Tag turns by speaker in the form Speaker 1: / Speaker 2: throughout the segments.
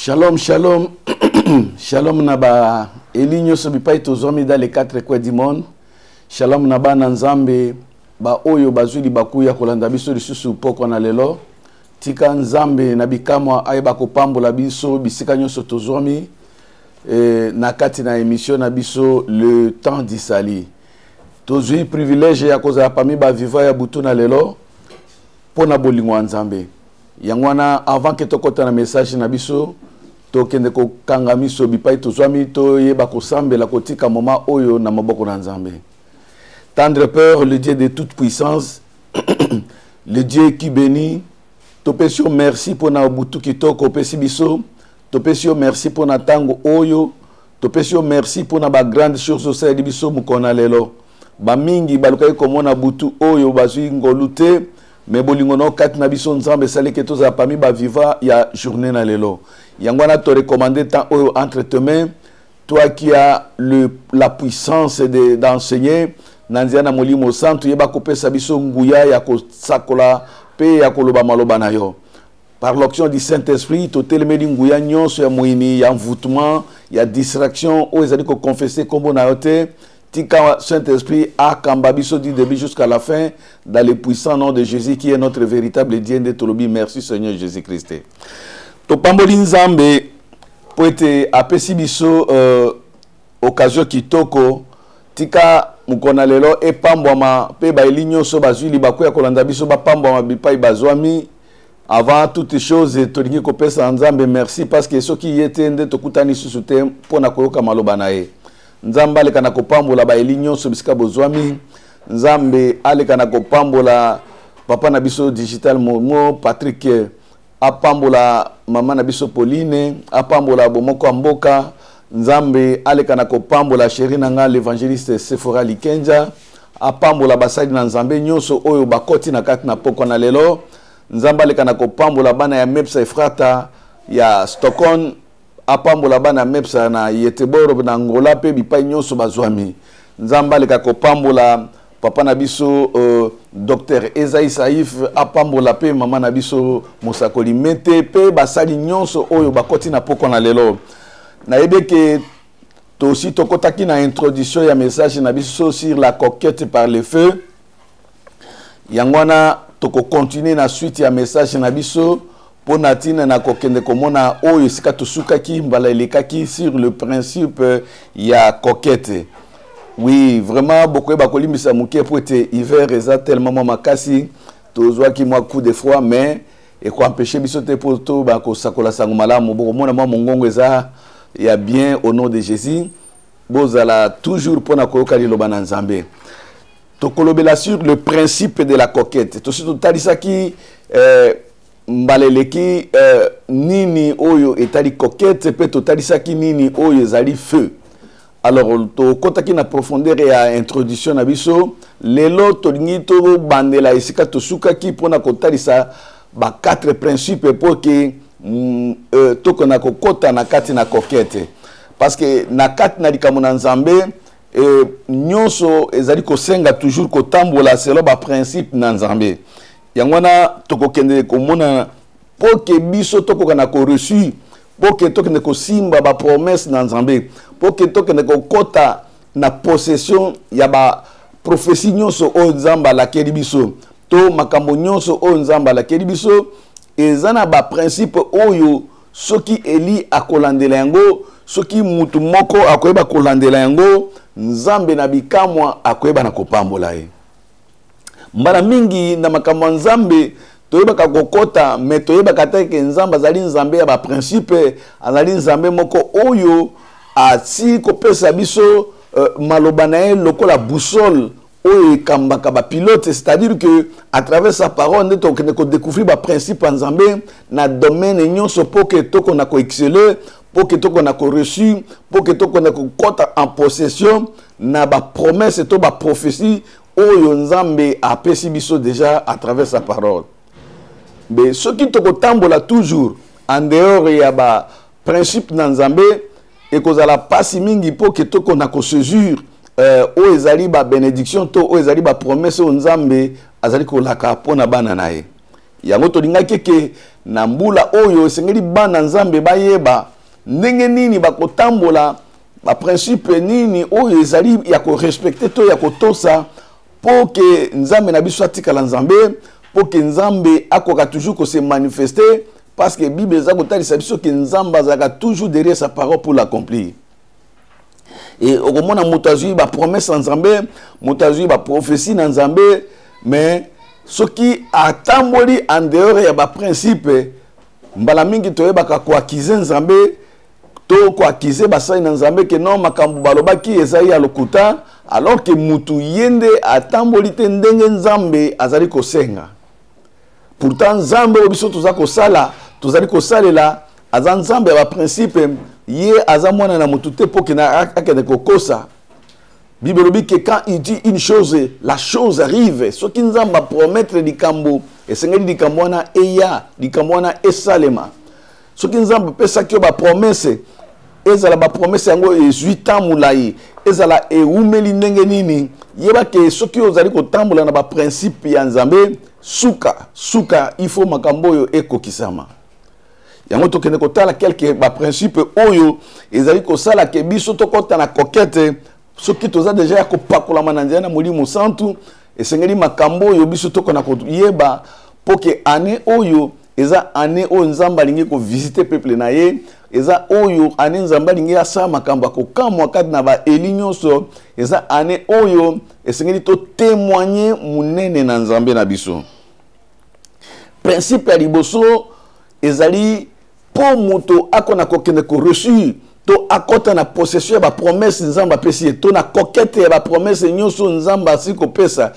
Speaker 1: Shalom, shalom. Shalom naba. Elinyo sobipai tozomi dans les quatre coins du monde. Shalom naba nanzambe. Ba oyo bazuli bakuya kolanda biso lisusu poko na lelo. Tika nzambe na bikamwa ayeba kopambola biso bisika nyonso tozomi. Na kati na émission na biso le temps d'Isali. Tozui privilège ya kozala parmi ba viva ya butu na lelo. Pona bolingo nzambe. Yangwana avant que tokota na message na biso to kende ko kanga miso bipai tozwami to yeba ko sambela kotika moma oyo na maboko na nzambe. Tendre Père, le Dieu de toute puissance, le Dieu qui bénit, topesio merci pour na butu kitoko pesi biso, topesio merci pour na tango oyo, topesio merci pour na ba grande chose au sein de biso mukona lelo. Ba mingi balukai komona butu oyo bazui ngolute. Mais bolingo no kat na biso nzambe sale ke toza parmi ba viva ya journée na lelo. Yangwana te recommander tant entre tes mains, toi qui as la puissance d'enseigner nanzia na molimo santo yeba kopesa biso nguya ya ko sakola pe ya koloba maloba na yo. Par l'action du Saint-Esprit, to telemeli nguya nyonso ya moini ya envoûtement, ya distraction o ezali ko confesser kombo na yote. Tika Saint-Esprit a kambabiso du début jusqu'à la fin dans le puissant nom de Jésus qui est notre véritable Dieu de Tolobi. Merci Seigneur Jésus-Christ. To pamboli nzambe po ete apesi biso occasion kitoko tika mukona lelo e pambwama pe ba elinyoso bazwili bakoya kolanda biso ba pambwama bipai bazwami. Avant toute chose tolingi kopesa nzambe merci parce que soki yete nde tokutani susu te pona koyoka maloba na ye. Nzambe aleka na kopambola ba elinyo so bisika bozwami. Nzambe aleka na kopambola papa na biso digital momo Patrick apambola mama na biso Pauline apambola bomoko mboka. Nzambe aleka na kopambola chéri nanga l'évangéliste Sephora Likenja apambola basali na nzambe nyonso oyo bakoti na kati na poko na lelo. Nzambe aleka na kopambola bana ya Mepsa Efrata ya Stockholm apambola bana Mepsa na Yeteboro na Angola pe bipai nyonso bazwami. Nzamba leka kopambola papa na biso Dr Ezaï Saïf apambola pe mama na biso Mosakoli Mete pe basali nyonso oyo bakoti na poko na lelo. Na yebeke to aussi tokotaki na introduction ya message na biso sur la conquête par le feu. Yangwana toko continuer na suite ya message na biso. Pour natina na kokende komona oyo sika tosukaki mbala elekaki sur le principe ya coquette. Oui, vraiment beaucoup bakolimbisa muke pour être hiver eza tellement makasi tozwa ki mwa coup de froid mais et ko empêcher biso te pour to ba ko sakola sango malamu boko mona mwa mongongo eza ya bien au nom de Jésus. Bozala toujours pour na koyoka liloba na nzambe. Tokolobela sur le principe de la coquette. To surtout talisa ki mbaleleki nini oyo etali coquette pe totalisaki nini oyo ezali feu. Alors to kotaki na profondeur ya introduction na biso lelo tolingi to bandela esika tosukaki pona kotalisa ba quatre principes pour que tokona kokota na kati na coquette parce que na kati na likambo na nzambe nyonso ezali kosenga toujours kotambola selon ba principe na nzambe. Yangwana tokokende komona poke biso tokokana ko reçu poke tokende ko simba ba promesse na nzambe poke tokende ko kota na possession ya ba prophétie nyonso o nzamba la keli biso to makambo nyonso o nzamba la keli biso ezana ba principe oyo soki eli akolandela yango soki mutu moko akoyeba kolandela yango nzambe na bikamwa akoyeba na kopambola ye. Mbala mingi na makambo nzambe toyeba kokota mais toyeba kateke nzamba zali nzambe ya ba principe azali nzambe moko oyo ati kopesa biso maloba na ye lokola boussole oyo ekambaka ba pilote, c'est-à-dire que à travers sa parole nde tokende ko découvrir ba principe nzambe na domaine nyonso po ke tokona ko exceller po ke tokona ko reçu po ke tokona ko kota en possession na ba promesse to ba prophétie oyo nzambe apesi biso déjà à travers sa parole. Mais ce qui tokotambola toujours en dehors ya ba principe na nzambe et kozala pasi mingi po ke tokona ko séjour o ezali ba bénédiction to o ezali ba promesse o nzambe azali kolaka pona bana na ye. yango tolingaki ke na mbula oyo esengeli bana nzambe bayeba ndenge nini bakotambola ba principe nini oyo ezali ya ko respecter to ya kotosa po ke nzambe na biso atikala nzambe po ke nzambe akoka toujours ko se manifester parce que Bible za kotalisa biso ke nzambe azaka toujours derrière sa parole pour l'accomplir. Et au moment où moutazoui ba promesse en nzambe, moutazoui ba prophétie en nzambe, mais ce qui a tamboli en dehors ya ba principe mbala mingi toyeba ka ko akize nzambe to ko akize basai na nzambe ke non makambo balobaki ezai ya lokuta alors que mutu yende atamboli te ndenge nzambe azali kosenga. Pourtant nzambe obiso toza ko sala tozali ko salela aza nzambe ya ba principe ye aza mwana na mutu te po ke na akende kokosa. Bible dit que quand il dit une chose, la chose arrive. Ce qui nous a promettre du cambo, et c'est du cambo na eya, du cambo na esalema. Ce qui nous a pesa que ba promesse, ezala ba promesse yango 18 ans moulayi, ezala eumeli ndenge nini. Yeba ke ce qui ozali ko tambola na ba principe ya nzambe, suka il faut makambo yo ekokisama. Yango tokende kotala quelque ba principe oyo ezali ko sala ke biso tokota na coquette. Ce qui toza déjà ya kopakola mananzia na molimo santu esengeli makambo oyo biso toko na koyeba po ke année oyo eza année oyo nzamba alingi ko visiter peuple na ye eza oyo année nzamba alingi asa makambo ko kamwa kati na ba elignyoso eza année oyo esengeli to témoigner munene na nzambe na biso. Principe ya liboso ezali po moto akona kokende ko reçu to akota na possession ba promesse nzamba pesi to na coquette ba promesse nyoso nzamba siko pesa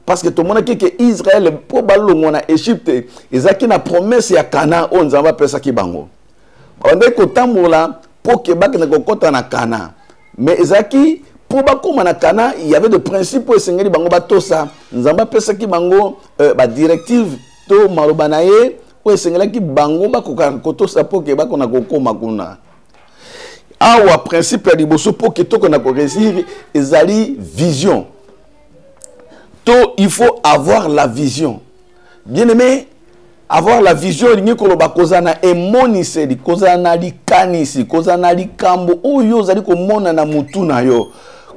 Speaker 1: parce que to mona ke Israël po balongo na Égypte ezaki na promesse ya Kana o nzamba pesa ki bango onde ko tambola po ke bakena kokota na Kana mais ezaki po bakoma na Kana il y avait des principes esengeli bango batosa nzamba pesa ki bango ba directive to maloba na ye o esengela ki bango bakoka kotosa po ke bakona kokoma kuna. Awa principe ya liboso po ke toko na ko réussir ezali vision. To il faut avoir la vision. Bien aimé, avoir la vision lingi ko loba kozana emonise di kozana likanisi kozana likambo oyo zali ko mona na mutu na yo.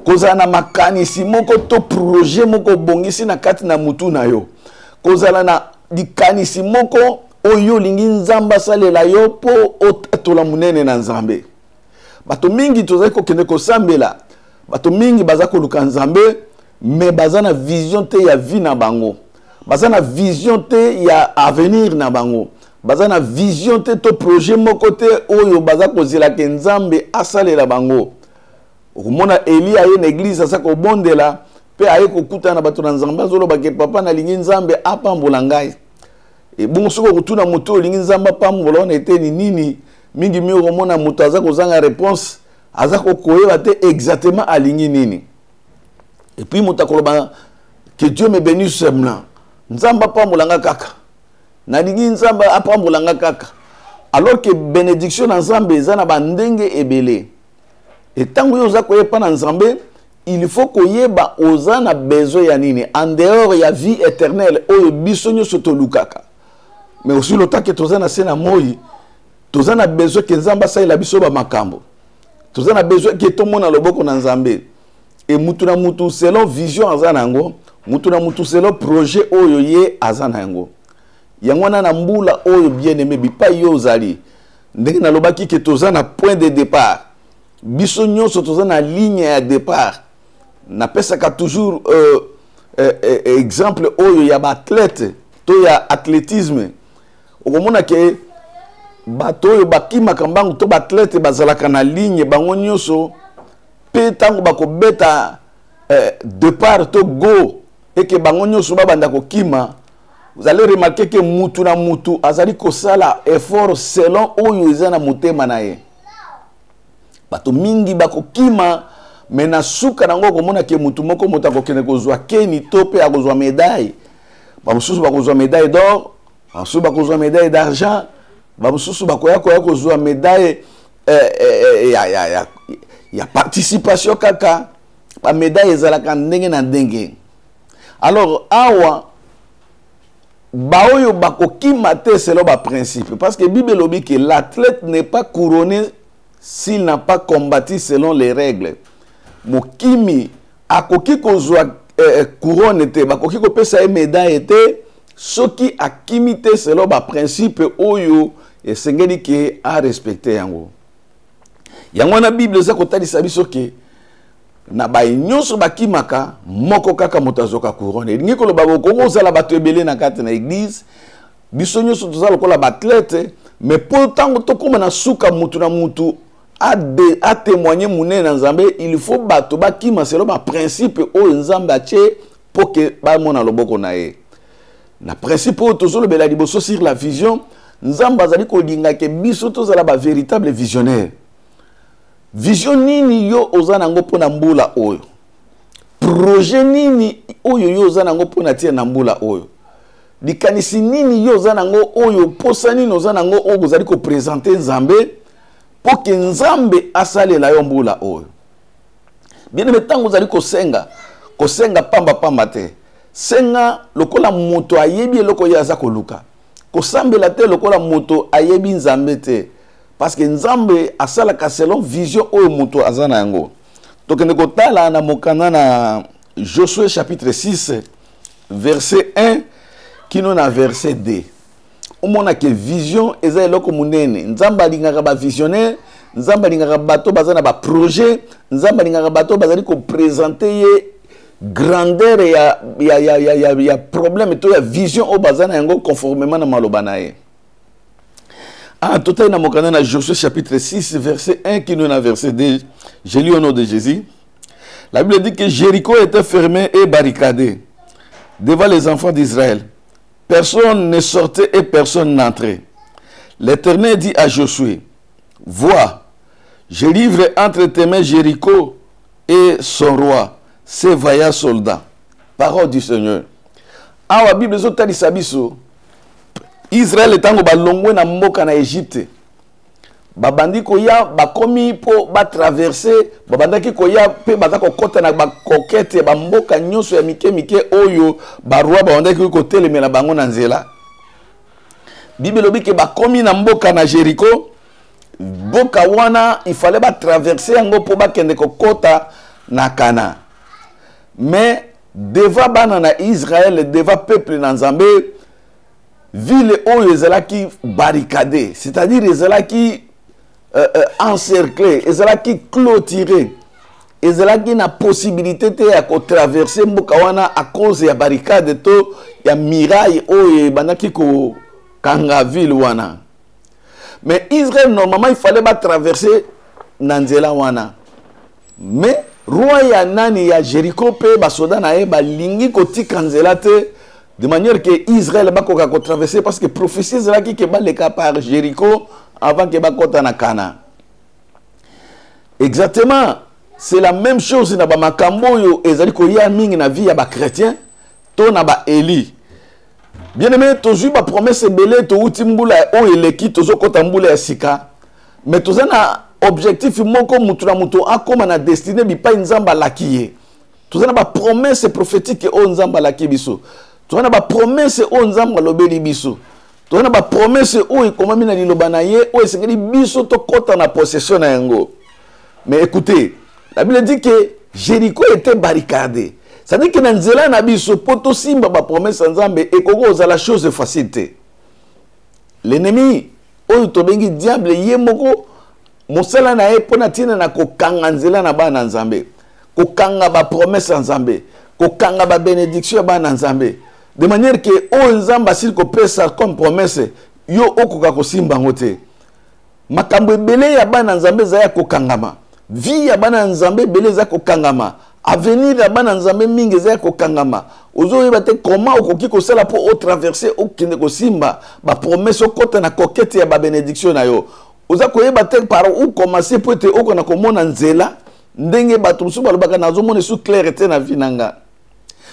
Speaker 1: Kozana makanisi moko to projet moko bongisi na kati na mutu na yo. Kozala na likanisi moko oyo lingi nzamba salela yo po otola munene na nzambe. Bato mingi tozali kokende kosambela bato mingi baza koluka nzambe mais baza na vision te ya vie na bango baza na vision te ya avenir na bango baza na vision te to projet moko te oyo baza kozela ke nzambe asalela bango. Okomona Eli aye na église asa kobondela pe aye kokuta na bato na nzambe azoloba ke papa na lingi nzambe apambola ngai e bongo soko kutuna moto lingi nzambe apambola ona eteni nini mingi mi romona moto aza kozanga réponse aza kokoyeba te exactement alingi nini. Et puis moto akoloba que Dieu me bénisse semna nzamba pambolanga kaka na lingi nzamba apambolanga kaka alors que bénédiction na nzambe eza na bandenge ebele et tango yo za koyepa na nzambe il faut koyeba oza na besoin ya nini en dehors ya vie éternelle oyo biso nyonso tolukaka mais aussi le temps que toza na sena moi toza na besoin que nzamba saila biso ba makambo toza na besoin que to mona loboko na nzambe et mutu na mutu selon vision azana yango mutu na mutu selon projet oyo ye azana yango yango na mbula oyo bien aimé bipa yo zali ndenge na lobaki que toza na point de départ biso nyonso toza na ligne ya départ na pesaka toujours exemple oyo ya ba athlète to ya athlétisme okomona ke bato oyo bakimaka mbangu to baathlète bazalaka na ligne bango nyonso pe tango bakobeta départ to go eke bango nyonso babanda kokima vous allez remarquer que mutu na mutu azali kosala effort selon oyo eza na motema na ye bato mingi bakokima mais na suka nango komona ke mutu moko moto akokende kozwa keni to pe akozwa médaille bamosusu bakozwa médaille d'or bamosusu bakozwa médaille d'argent bamosusu bakoya kozwa médaille ya participation kaka ba médaille ezalaka ndenge na ndenge. Alors awa baoyo bakokima te selon ba principe parce que Bible lobi que l'athlète n'est pas couronné s'il n'a pas combattu selon les règles. Mokimi akoki kozwa couronne te bakoki ko pesa e médaille te soki akimi te selon ba principe oyo esengeli ke a respecter yango. Yango na Bible za kotalisa biso ke na ba nyonso bakimaka moko kaka motazoka couronne. Ningi ko loba ko ozala bato ebele na kati na église biso nyonso tozala lokola ba athlète mais pourtant to koma na suka mutu na mutu a témoigner mouné na Nzambe il faut bato bakima selon ba principe o Nzambe ache pour que ba mona loboko na ye. Na principe o tozolo bela liboso sur la vision Nzambe azali ko linga ke biso tozala ba véritable visionnaire. Vision nini yo ozana ngo pona mbula oyo. Projet nini oyo yo ozana ngo pona tia na mbula oyo. Likanisi nini yo ozana ngo oyo posa nini ozana ngo oyo ozali ko présenter Nzambe pour que Nzambe asale la yo mbula oyo. Bien aimé tango ozali ko senga pamba te. Senga lokola moto ayebi eloko ya za koluka. Ko sambela te lokola moto ayebi Nzambe te. Parce que Nzambe asalaka selon vision oyo moto azana yango. Tokende kotala na mokanda na Josué chapitre 6 verset 1 kino na verset 2. Omona ke vision eza eloko munene. Nzambe alingaka ba visionnaire, Nzambe alingaka bato bazana ba projet, Nzambe alingaka bato bazali ko présenter ye grandeur ya problème to ya vision o bazana yango conformément na maloba na ye. Ah, total na mokanda na Josué chapitre 6 verset 1 qui nous a verset 2. Je lis au nom de Jésus. La Bible dit que Jéricho était fermé et barricadé devant les enfants d'Israël. Personne ne sortait et personne n'entrait. L'Éternel dit à Josué, vois, je livre entre tes mains Jéricho et son roi, ses vaillants soldats. Parole du Seigneur. Ah, la Bible est sabiso. Israël etango balongwe na mboka na Égypte. Babandi koya bakomi po ba traverser, babandaki koya pe batako kota na ba kokete ba mboka nyonso ya mike oyo ba roi babandaki ko telemela bango na nzela. Bible lobi ke bakomi na mboka na Jéricho, mboka wana il fallait ba traverser yango po ba kende ko kota na Kana. Mais devant bana na Israël, devant peuple na Nzambe ville oyo ezalaki barricadé, c'est-à-dire ezalaki encerclé, ezalaki clôturé, ezalaki na possibilité te ya ko traverser mboka wana à cause ya barricade to ya miraille oyo banaki ko kanga ville wana. Mais Israël normalement il fallait pas traverser nanzela wana. Mais roi ya nani ya Jéricho pe basoda na ye balingi ko tika nzela te de manière que Israël va traverser parce que prophétie est là qui va le cas par Jéricho avant que bakota na Kana. Exactement, c'est la même chose na ba makambo yo ezali ko ya mingi na vie ya ba chrétien to na ba Eli. Bien aimé, tozu ba promesse belé to utimbula o eleki tozo kota mbula ya sika. Mais tozana objectif moko mutu na mutu akoma na destinée bipa nzamba lakiye. Tozana ba promesse prophétique o nzamba laki biso. Tu as ba promesse o nzamba lobeli biso. Tu as ba promesse o ikomami na liloba na ye o esengeli biso to kota na possession na yango. Mais écoutez, la Bible dit que Jéricho était barricadé. Ça dit que na nzela na biso poto simba ba promesse nzambe e koko za la chose facilité. L'ennemi o to bengi diable ye moko mosala na ye pona tina na kokanga nzela na bana nzambe. Kokanga ba promesse nzambe. Kokanga ba bénédiction bana nzambe. De manière que o nzamba s'il ko pesa comme promesse yo okoka ko simba ngote. Makambo ebele ya bana nzambe za ya kokangama. Vie ya bana nzambe belé za kokangama. Avenir ya bana nzambe mingi za ya kokangama. Ozo yeba te comment okoki ko sala po o traverser o kende ko simba ba promesse o kota na kokete ya ba bénédiction na yo. Oza ko yeba te par où commencer pour te okona ko mona nzela ndenge bato musu balobaka nazo mona sous clair te na vinanga.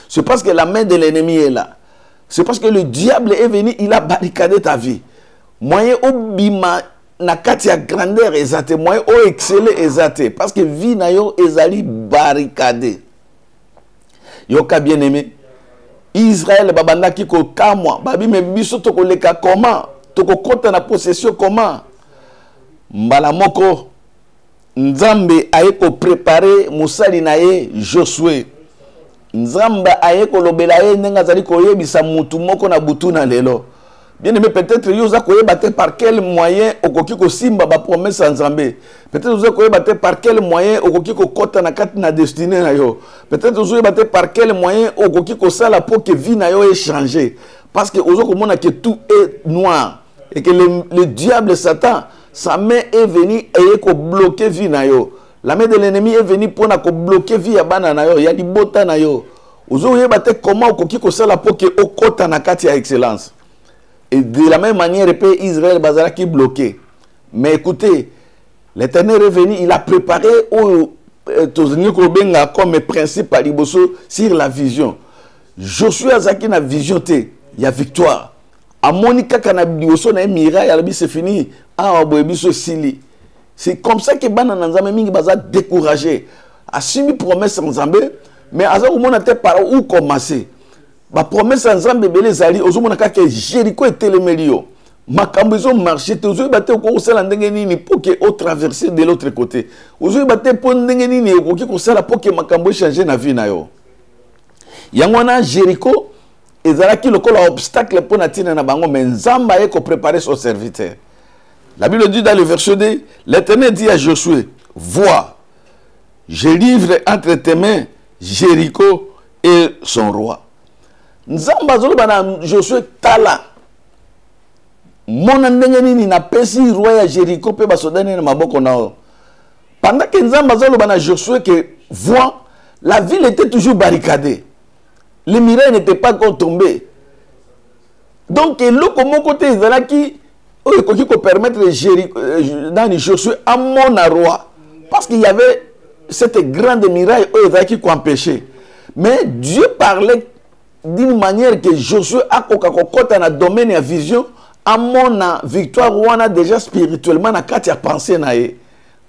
Speaker 1: C'est parce que la main de l'ennemi est là. C'est parce que le diable est venu, il a barricadé ta vie. Moyen obima na kati ya grandeur ezate, moyen o exceller ezate. Parce que vie na yo ezali barricadé. Yoka bien aimé. Israël babandaki ko kamwa babi me biso to koleka comment to kokota na possession comment mbala moko Nzambe aye ko préparer musali na ye Josué Nzambe aye ko lobela ye ndenga zali ko yebisa mutu moko na butu na lelo. Bien aimé, peut-être yoza koyeba te par quel moyen okoki ko simba ba promesse Nzambe. Peut-être yoza koyeba te par quel moyen okoki ko kota na kati na destinée na yo. Peut-être yoza koyeba te par quel moyen okoki ko sala pour que vie na yo ait changé. Parce que ozo komona que tout est noir et que le diable Satan sa main est venue et ko bloquer vie na yo. La main de l'ennemi est venue pour na ko bloquer vie ya bana na yo, ya di bota na yo. Ozo koyeba te comment okoki ko sala pour que okota na kati ya excellence. Et de la même manière, le pays Israël Bazara qui est bloqué. Mais écoutez, l'Éternel est venu, il a préparé comme principe à Liboso sur la vision. Josué Azaki na vision, il y a victoire. A Monica Kanabiboso na miracle, c'est fini. Ah, c'est comme ça que Bana Nzambe Mingi Baza découragé. A suivi promesse Nzambe, mais Aza Oumona te par où commencer. La promesse Nzambe belé zali ozomona kaka Jéricho était le meilleur. Makambo ils ont marché, ozo baté ko sala ndenge nini pour que au traverser de l'autre côté. Ozo baté pour ndenge nini okoki ko sala pour que makambo changer na vie na yo. Yangwana Jéricho ezalaki lokola obstacle pour na tina na bango mais Nzamba ye ko préparer son serviteur. La Bible dit dans le verset 2, l'Éternel dit à Josué, vois, je livre entre tes mains Jéricho et son roi. Nzamba zolo bana Josué tala mona ndenge nini na pesi roi ya Jéricho pe basodane na maboko nao. Pendant que Nzamba zolo bana Josué que voit la ville était toujours barricadée. Les murailles n'étaient pas encore tombées. Donc le comment côté zala qui okoki ko permettre Jéricho dans Josué à mon roi parce qu'il y avait cette grande muraille qui empêchait. Mais Dieu parlait d'une manière que Josué a kokakokota na domaine ya vision amona victoire wana déjà spirituellement na kati ya pensée na ye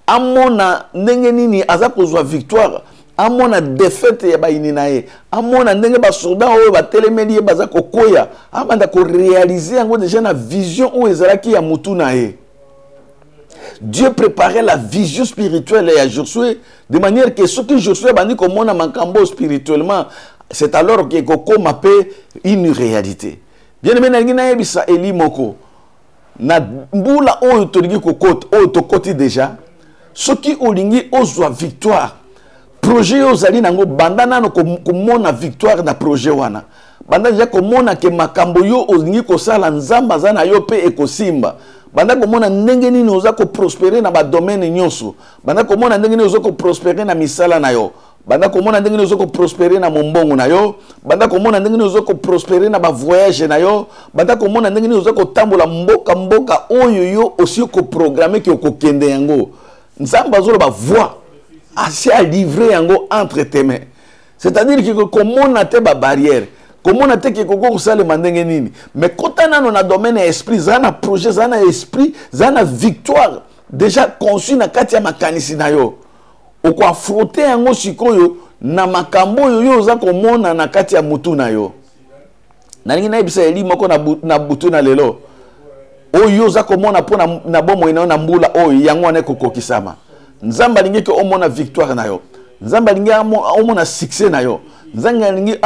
Speaker 1: amona ndenge nini aza kozwa victoire amona défaite ya bayini na ye amona ndenge ba soldat oyo batelemeli ye baza kokoya abanda ko réaliser yango déjà na vision oyo ezalaki ya mutu na ye. Dieu préparait la vision spirituelle à Josué de manière que ce que Josué bandi komona makambo spirituellement c'est alors que Koko m'appelle une réalité. Bien aimé, na yebisa Eli moko na mbula oyo tolingi kokota oyo tokoti déjà soki olingi ozwa victoire projet ozali nango banda nano komona victoire na projet wana banda déjà komona ke makambo yo olingi kosala nzamba za na yo pe ekosimba banda komona ndenge nini oza ko prospérer na ba domaine nyonso banda komona ndenge nini oza ko prospérer na misala na yo banda komona ndenge nini oza ko prospérer na mombongo na yo banda komona ndenge nini oza ko prospérer na ba voyage na yo banda komona ndenge nini oza ko tambola mboka oyo yo aussi ko programmer ki okokende yango nzamba zolo ba voix assez à livrer yango entre tes mains. C'est-à-dire que komona te ba barrière komona te ke koko kusale mandenge nini mais kota nano na domaine ya esprit zana projet zana esprit zana victoire déjà conçu na kati ya makanisi na yo oko affronter yango sikoyo na makambo yo za komona na kati ya mutu na yo nalingi na ebisa eli moko na butu na lelo oyo za komona po na bomo ina na mbula oyo yango ane kokokisama nzamba lingi ke omona victoire na yo nzamba lingi omona succès na yo nzamba lingi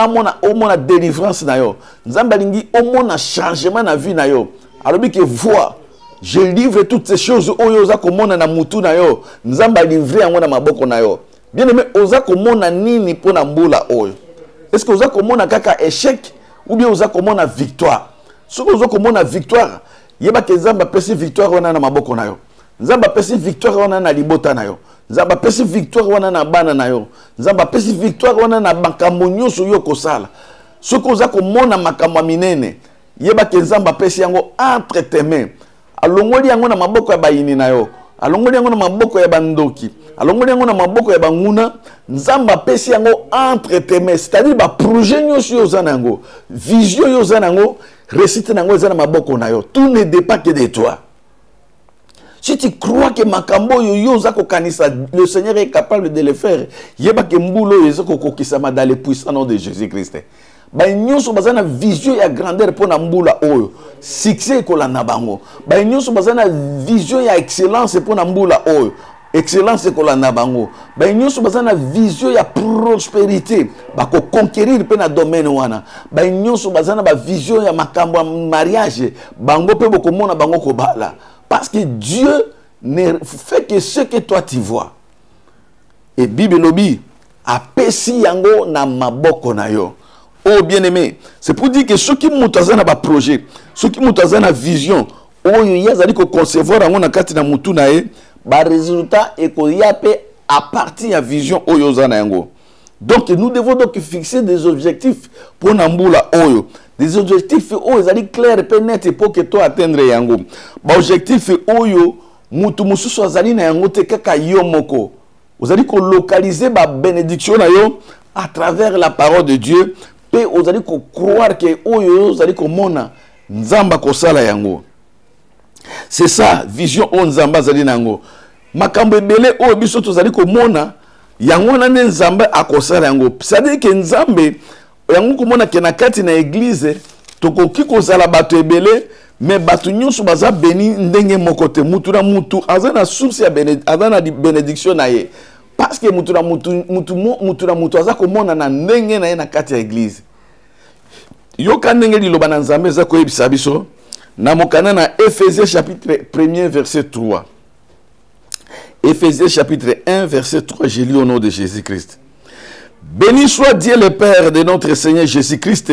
Speaker 1: omona délivrance na yo nzamba lingi omona changement na vie na yo alobi ke voix je livre toutes ces choses oyo za komona na mutu na yo nzamba livrer yango na maboko na yo bien aimé oza komona nini po na mbula oyo est-ce que oza komona kaka échec ou bien oza komona victoire soko oza komona victoire yeba ke nzamba pesi victoire wana na maboko na yo nzamba pesi victoire wana na libota na yo nzamba pesi victoire wana na bana na yo nzamba pesi victoire wana na makambo nyonso yo kosala soko oza komona makambo minene yeba ke nzamba pesi yango entre tes mains alongoli yango na maboko ya bayini na yo alongoli yango na maboko ya bandoki alongoli yango na maboko ya banguna nzamba pesi yango entre tes mains c'est-à-dire ba projet nyonso yo za nango vision yo za nango réussite nango za na maboko na yo tout ne dépend que de toi. Si tu crois que makambo yo za kokanisa le Seigneur est capable de le faire yeba ke mbulo yezo kokokisama dans le puissant nom de Jésus-Christ. ba nyonso bazana vision ya grandeur pour na mbula oyo succès ekolanda bango ba nyonso bazana vision ya excellence pour na mbula oyo excellence ekolanda bango ba nyonso bazana vision ya prospérité bako conquérir pe na domaine wana ba nyonso bazana ba vision ya makambo mariage bango pe bokomona bango kobala parce que Dieu ne fait que ce que toi tu vois. Et Bible lobi apesi yango na maboko na yo. Oh bien-aimé, c'est pour dire que ceux qui mutaza na ba projet, ceux qui mutaza na vision, oyo yazali ko concevoir yango na kati na mutu na ye, ba résultat e ko yape à partir ya vision oyo za na yango. Donc nous devons donc fixer des objectifs pour Nambula oyo. Des objectifs oyo ezali clair et net pour que toi atteindre yango. Ba objectif oyo mutu mususu azali na yango te kaka yo moko. Vous allez localiser la bénédiction à travers la parole de Dieu. Et vous allez croire que vous allez mona nzamba kosala yango. C'est ça, vision on nzamba zali nango. Makambo ebele o biso to zali mona yango na nzamba akosala yango. C'est-à-dire que nzambe yango komona ke na kati na église tokoki kozala bato ebele. Mais batu nyonso baza beni ndenge mokote mutu na mutu azana source ya bénédiction na ye parce que mutu na mutu aza komona na ndenge na ye na kati ya église yoka ndenge liloba na nzambe za koyebisa biso na mokana na Éphésiens chapitre 1 verset 3. Éphésiens chapitre 1 verset 3, je lis au nom de Jésus-Christ. Béni soit Dieu le Père de notre Seigneur Jésus-Christ,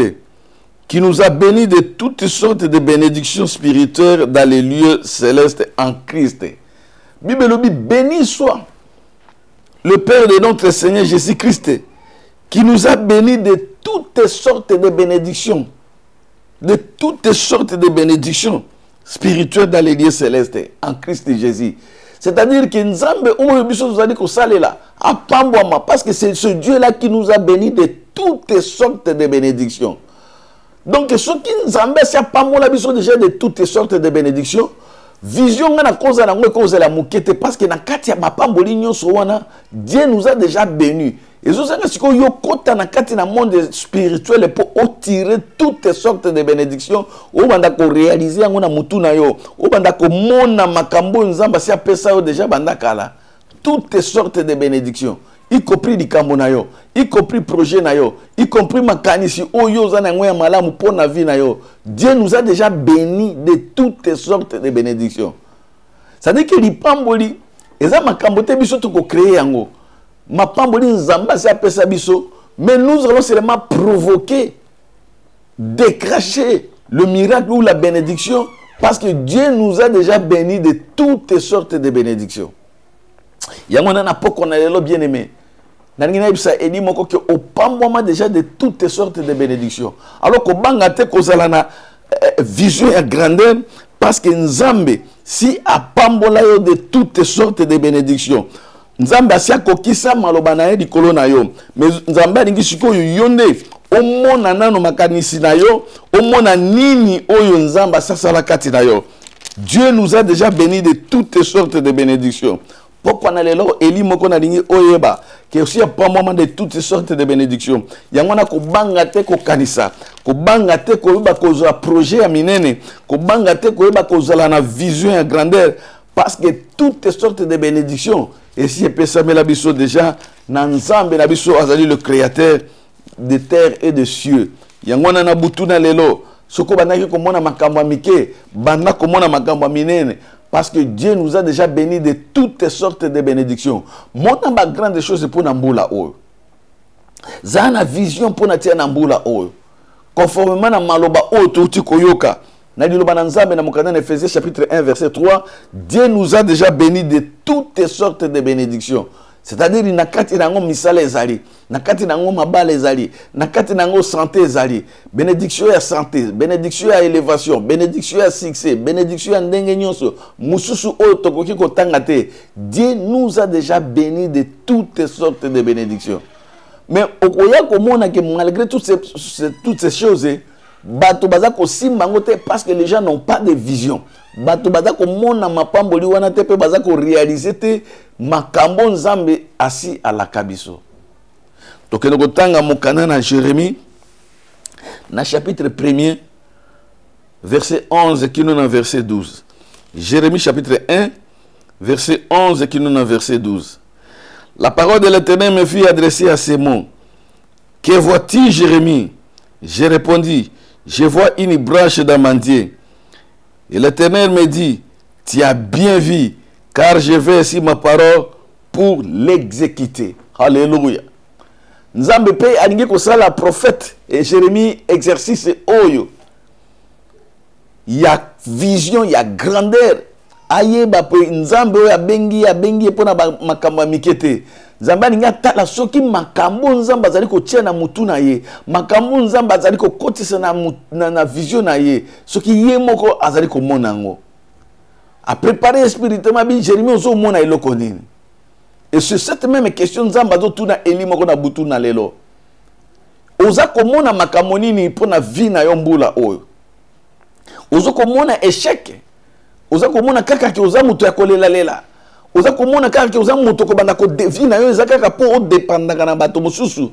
Speaker 1: qui nous a bénis de toutes sortes de bénédictions spirituelles dans les lieux célestes en Christ. Bible dit, béni soit le Père de notre Seigneur Jésus-Christ, qui nous a bénis de toutes sortes de bénédictions, de toutes sortes de bénédictions spirituelles dans les lieux célestes en Christ Jésus. C'est-à-dire que Nzambe, parce que c'est ce Dieu-là qui nous a bénis de toutes sortes de bénédictions. Donc, ceux qui nous embêtent, c'est déjà de toutes sortes de bénédictions. Vision, na cause na cause la moukete parce que na kati ya mapamboli nyonso wana Dieu nous a déjà bénis. Et ce c'est que yo kota na kati na monde spirituel pour tirer toutes sortes de bénédictions au banda ko réaliser yango na mutu na yo au banda ko mona makambo nzamba si apesa yo déjà banda kala toutes sortes de bénédictions. Y compris du Cameroun, y compris projet nayo, y compris makanisi oyo za na ngoya malamu pour na vie nayo. Dieu nous a déjà bénis de toutes sortes de bénédictions. Ça dit que lipamboli eza makambo te biso to ko créer yango. Mapamboli nzamba sa pesa biso, mais nous allons seulement provoquer décracher le miracle ou la bénédiction parce que Dieu nous a déjà bénis de toutes sortes de bénédictions. Yango na poko na lelo bien aimé. Na ngina bisa edi moko ke opamboma déjà de toutes sortes de bénédictions. Alors ko banga te ko zala na vision ya grandeur parce que Nzambe si apambola yo de toutes sortes de bénédictions. Nzambe asia kokisa maloba na ye dikolo na yo. Mais Nzambe alingi sikoyo yonde omona nano makanisi na yo, omona nini oyo Nzamba sasala kati na yo. Dieu nous a déjà bénis de toutes sortes de bénédictions. Pourquoi na lelo eli moko na lingi oyeba que aussi a pas moment de toutes sortes de bénédictions. Yangona ko banga te ko kanisa, ko banga te ko ba ko za projet ya minene, ko banga te ko ba ko za na vision ya grandeur parce que toutes sortes de bénédictions et si epesa mela biso déjà na Nzambe na biso azali le créateur de terre et de cieux. Yangona na butu na lelo soko banaki ko mona makambo mike, banda ko mona makambo minene. Parce que Dieu nous a déjà bénis de toutes sortes de bénédictions. Mon ma grande chose pour Nambula Oyo. Zana vision pour Natia Nambula Oyo. Conformément à Maloba Oyo Touti Koyoka. Nadiloba Nzambe na mokana Éphésiens chapitre 1 verset 3. Dieu nous a déjà bénis de toutes sortes de bénédictions. C'est-à-dire nakati nango misala ezali, nakati nango mabala ezali, nakati nango santé ezali, bénédiction ya santé, bénédiction ya élévation, bénédiction ya succès, bénédiction ya ndenge nyonso, mususu oyo tokoki kotanga te. Dieu nous a déjà bénis de toutes sortes de bénédictions. Mais okoya komona que malgré toutes ces choses, bato baza ko simbango te parce que les gens n'ont pas de vision. Bato baza ko mona mapamboli wana te pe baza ko réaliser te makambo Nzambe asi à la kabiso. Donc nous kotanga mokana na Jérémie Dans le chapitre 1er, verset 11 qui nous dans verset 12. Jérémie chapitre 1, verset 11 qui nous dans verset 12. La parole de l'Éternel me fut adressée à ces mots. Que vois-tu, Jérémie? J'ai répondu, je vois une branche d'amandier. Et l'Éternel me dit, tu as bien vu, car je vais ici ma parole pour l'exécuter. Alléluia. Nzambe pe alingi kosala prophète et Jérémie exercice oyo. Il y a vision, il y a grandeur. Aye ba pe nzambe oyo abengi pona makambo mikete. Nzambe alingi atala soki makambo nzambe azali kotia na mutu na ye. Makambo nzambe azali kokotisa na vision na ye. Soki ye moko azali komona ngo. A préparer spirituellement bi Jérémie ozo mona eloko nini. Et sur cette même question, Nzamba zo tuna eli moko na butu na lelo. Oza komona makambo nini pona vie na yo mbula oyo. Oza komona échec. Oza komona kaka ki oza mutu ya kolela lela. Oza komona kaka ki oza mutu ko banda ko vie na yo eza kaka po dépendaka na bato mosusu.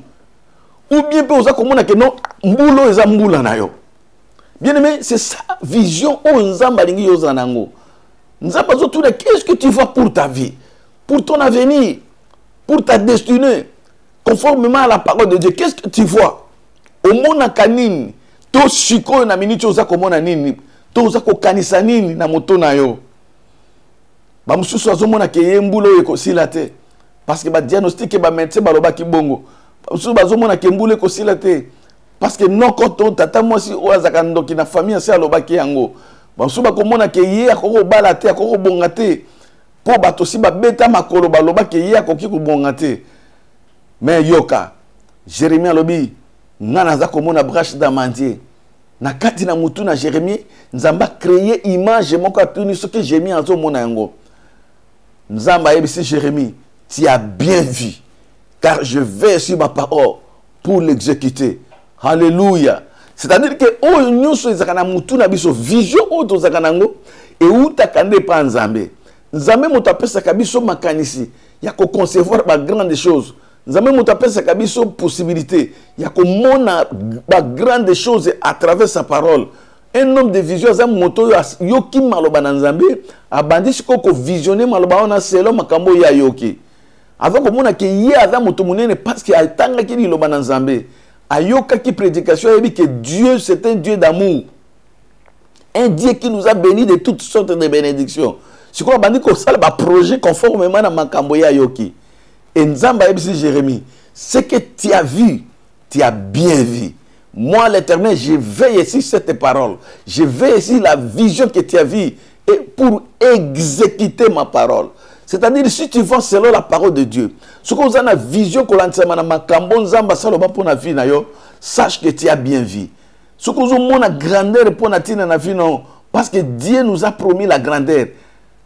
Speaker 1: Ou bien pe oza komona ke non mbulo eza mbula na yo. Bien aimé, c'est ça vision o Nzamba lingi yo zanango. Nzamba zo tuna qu'est-ce que tu vois pour ta vie? Pour ton avenir, pour ta destinée, conformément à la parole de Dieu. Qu'est-ce que tu vois? Au mona kanini, to shiko na minute oza komona nini, to oza ko kanisa nini na moto na yo. Ba mususu azomona ke yembulo ekosila te. Parce que ba diagnostic ba médecin ba loba ki bongo. Ba mususu bazomona ke mbulo ekosila te. Parce que non koto tata mwasi o azaka ndoki na famille se aloba ki yango. Ba mususu ba komona ke ye akoko bala te, akoko bonga te. Po bato si ba beta makolo baloba ke ye akoki kubonga te. Mais yoka Jérémie alobi ngana za komona branche d'amandier. Na kati na mutu na Jérémie nzamba créer image moko atuni soki Jérémie azo mona yango. Nzamba yebisi Jérémie, tu as bien vu car je vais sur ma parole pour l'exécuter. Alléluia. C'est-à-dire que o nyuso ezakana mutu na biso vision o to zakanango e uta kande pa nzambe. Nzambe mutapesa kabiso makanisi ya ko concevoir ba grandes choses. Nzambe mutapesa kabiso possibilité ya ko mona ba grandes choses à travers sa parole. Un homme de vision za moto yoki maloba na Nzambe abandi siko ko visionner maloba ona selo makambo ya yoki. Avant ko mona ke ye aza moto munene parce que atanga ki liloba na Nzambe. Ayoka ki prédication yebi que Dieu c'est un Dieu d'amour. Un Dieu qui nous a bénis de toutes sortes de bénédictions. Si quoi bandi ko sala ba projet conformément à makambo ya yoki. Et Nzamba ebisi Jérémie, ce que tu as vu, tu as bien vu. Moi l'Éternel, je veille sur cette parole. Je veille sur la vision que tu as vue et pour exécuter ma parole. C'est-à-dire si tu vas selon la parole de Dieu, ce que vous avez la vision que l'enseigne na makambo Nzamba saloba pour na vie na yo, sache que tu as bien vu. Ce que vous avez la grandeur pour na tina na vie non, parce que Dieu nous a promis la grandeur.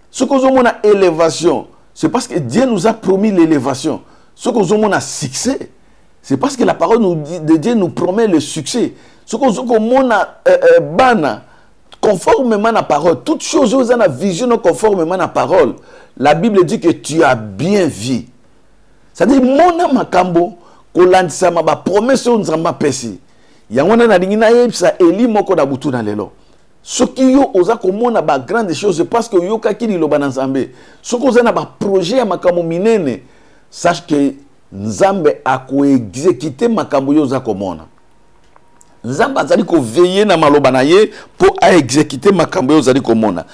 Speaker 1: Ce que nous avons élévation, c'est parce que Dieu nous a promis l'élévation. Ce que nous avons succès, c'est parce que la parole de Dieu nous promet le succès. Ce que nous avons bana, conformément à la parole, toutes choses où nous avons la vision conformément à la parole, la Bible dit que tu as bien vu. C'est-à-dire, mon makambo, kolandisa ma promesse nous avons pesi. Yangwana na dingina yebisa eli moko na butu na lelo. Ce qui yo oza komona ba grande chose parce que yo kaki liloba na Nzambe. Ce que oza na ba projet ya makambo minene, sache que Nzambe a ko exécuter makambo yo oza komona. Nzambe azali ko veiller na maloba na ye pour a exécuter makambo yo ozali komona.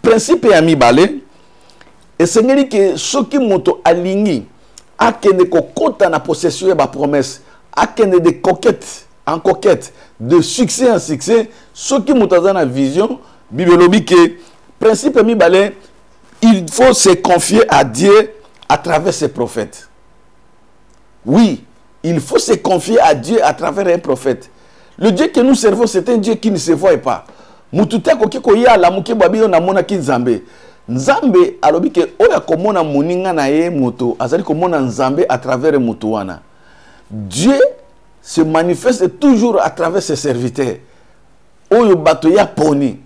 Speaker 1: Principe ya mibale esengeli ke soki moto alingi akende kokota na possession ya ba promesse, akende de coquette en coquette, de succès en succès, ce qui nous a la vision, biblique, principe mibale, il faut se confier à Dieu à travers ses prophètes. Oui, il faut se confier à Dieu à travers un prophète. Le Dieu que nous servons, c'est un Dieu qui ne se voit pas. Mututa kokiko ya la muke babilo na mona ki Nzambe. Nzambe alobi ke oya komona moninga na ye moto, azali komona Nzambe à travers mutuwana. Dieu se manifeste toujours à travers ses serviteurs. Oyo bato ya poni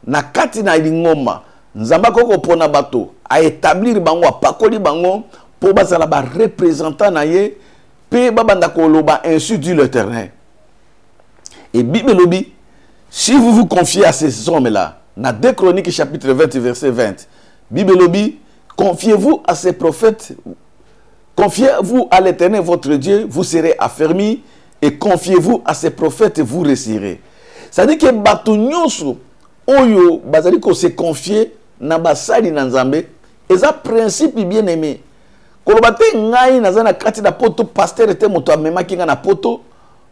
Speaker 1: na kati na lingoma Nzamba koko pona bato a établir bango a pakoli bango pour bazala ba représentant na ye pe babanda koloba ainsi dit l'Éternel. Et Bible lobi, si vous vous confiez à ces hommes-là, dans 2 Chroniques chapitre 20 verset 20, Bible lobi, confiez-vous à ces prophètes, confiez-vous à l'Éternel votre Dieu, vous serez affermis, et confiez-vous à ces prophètes, vous réussirez. C'est-à-dire que bato nyonso oyo bazali ko se confier na basali na Nzambe, et ça principe bien aimé. Kolobate ngai nazana kati na poto, pasteur était moto amema kinga na poto,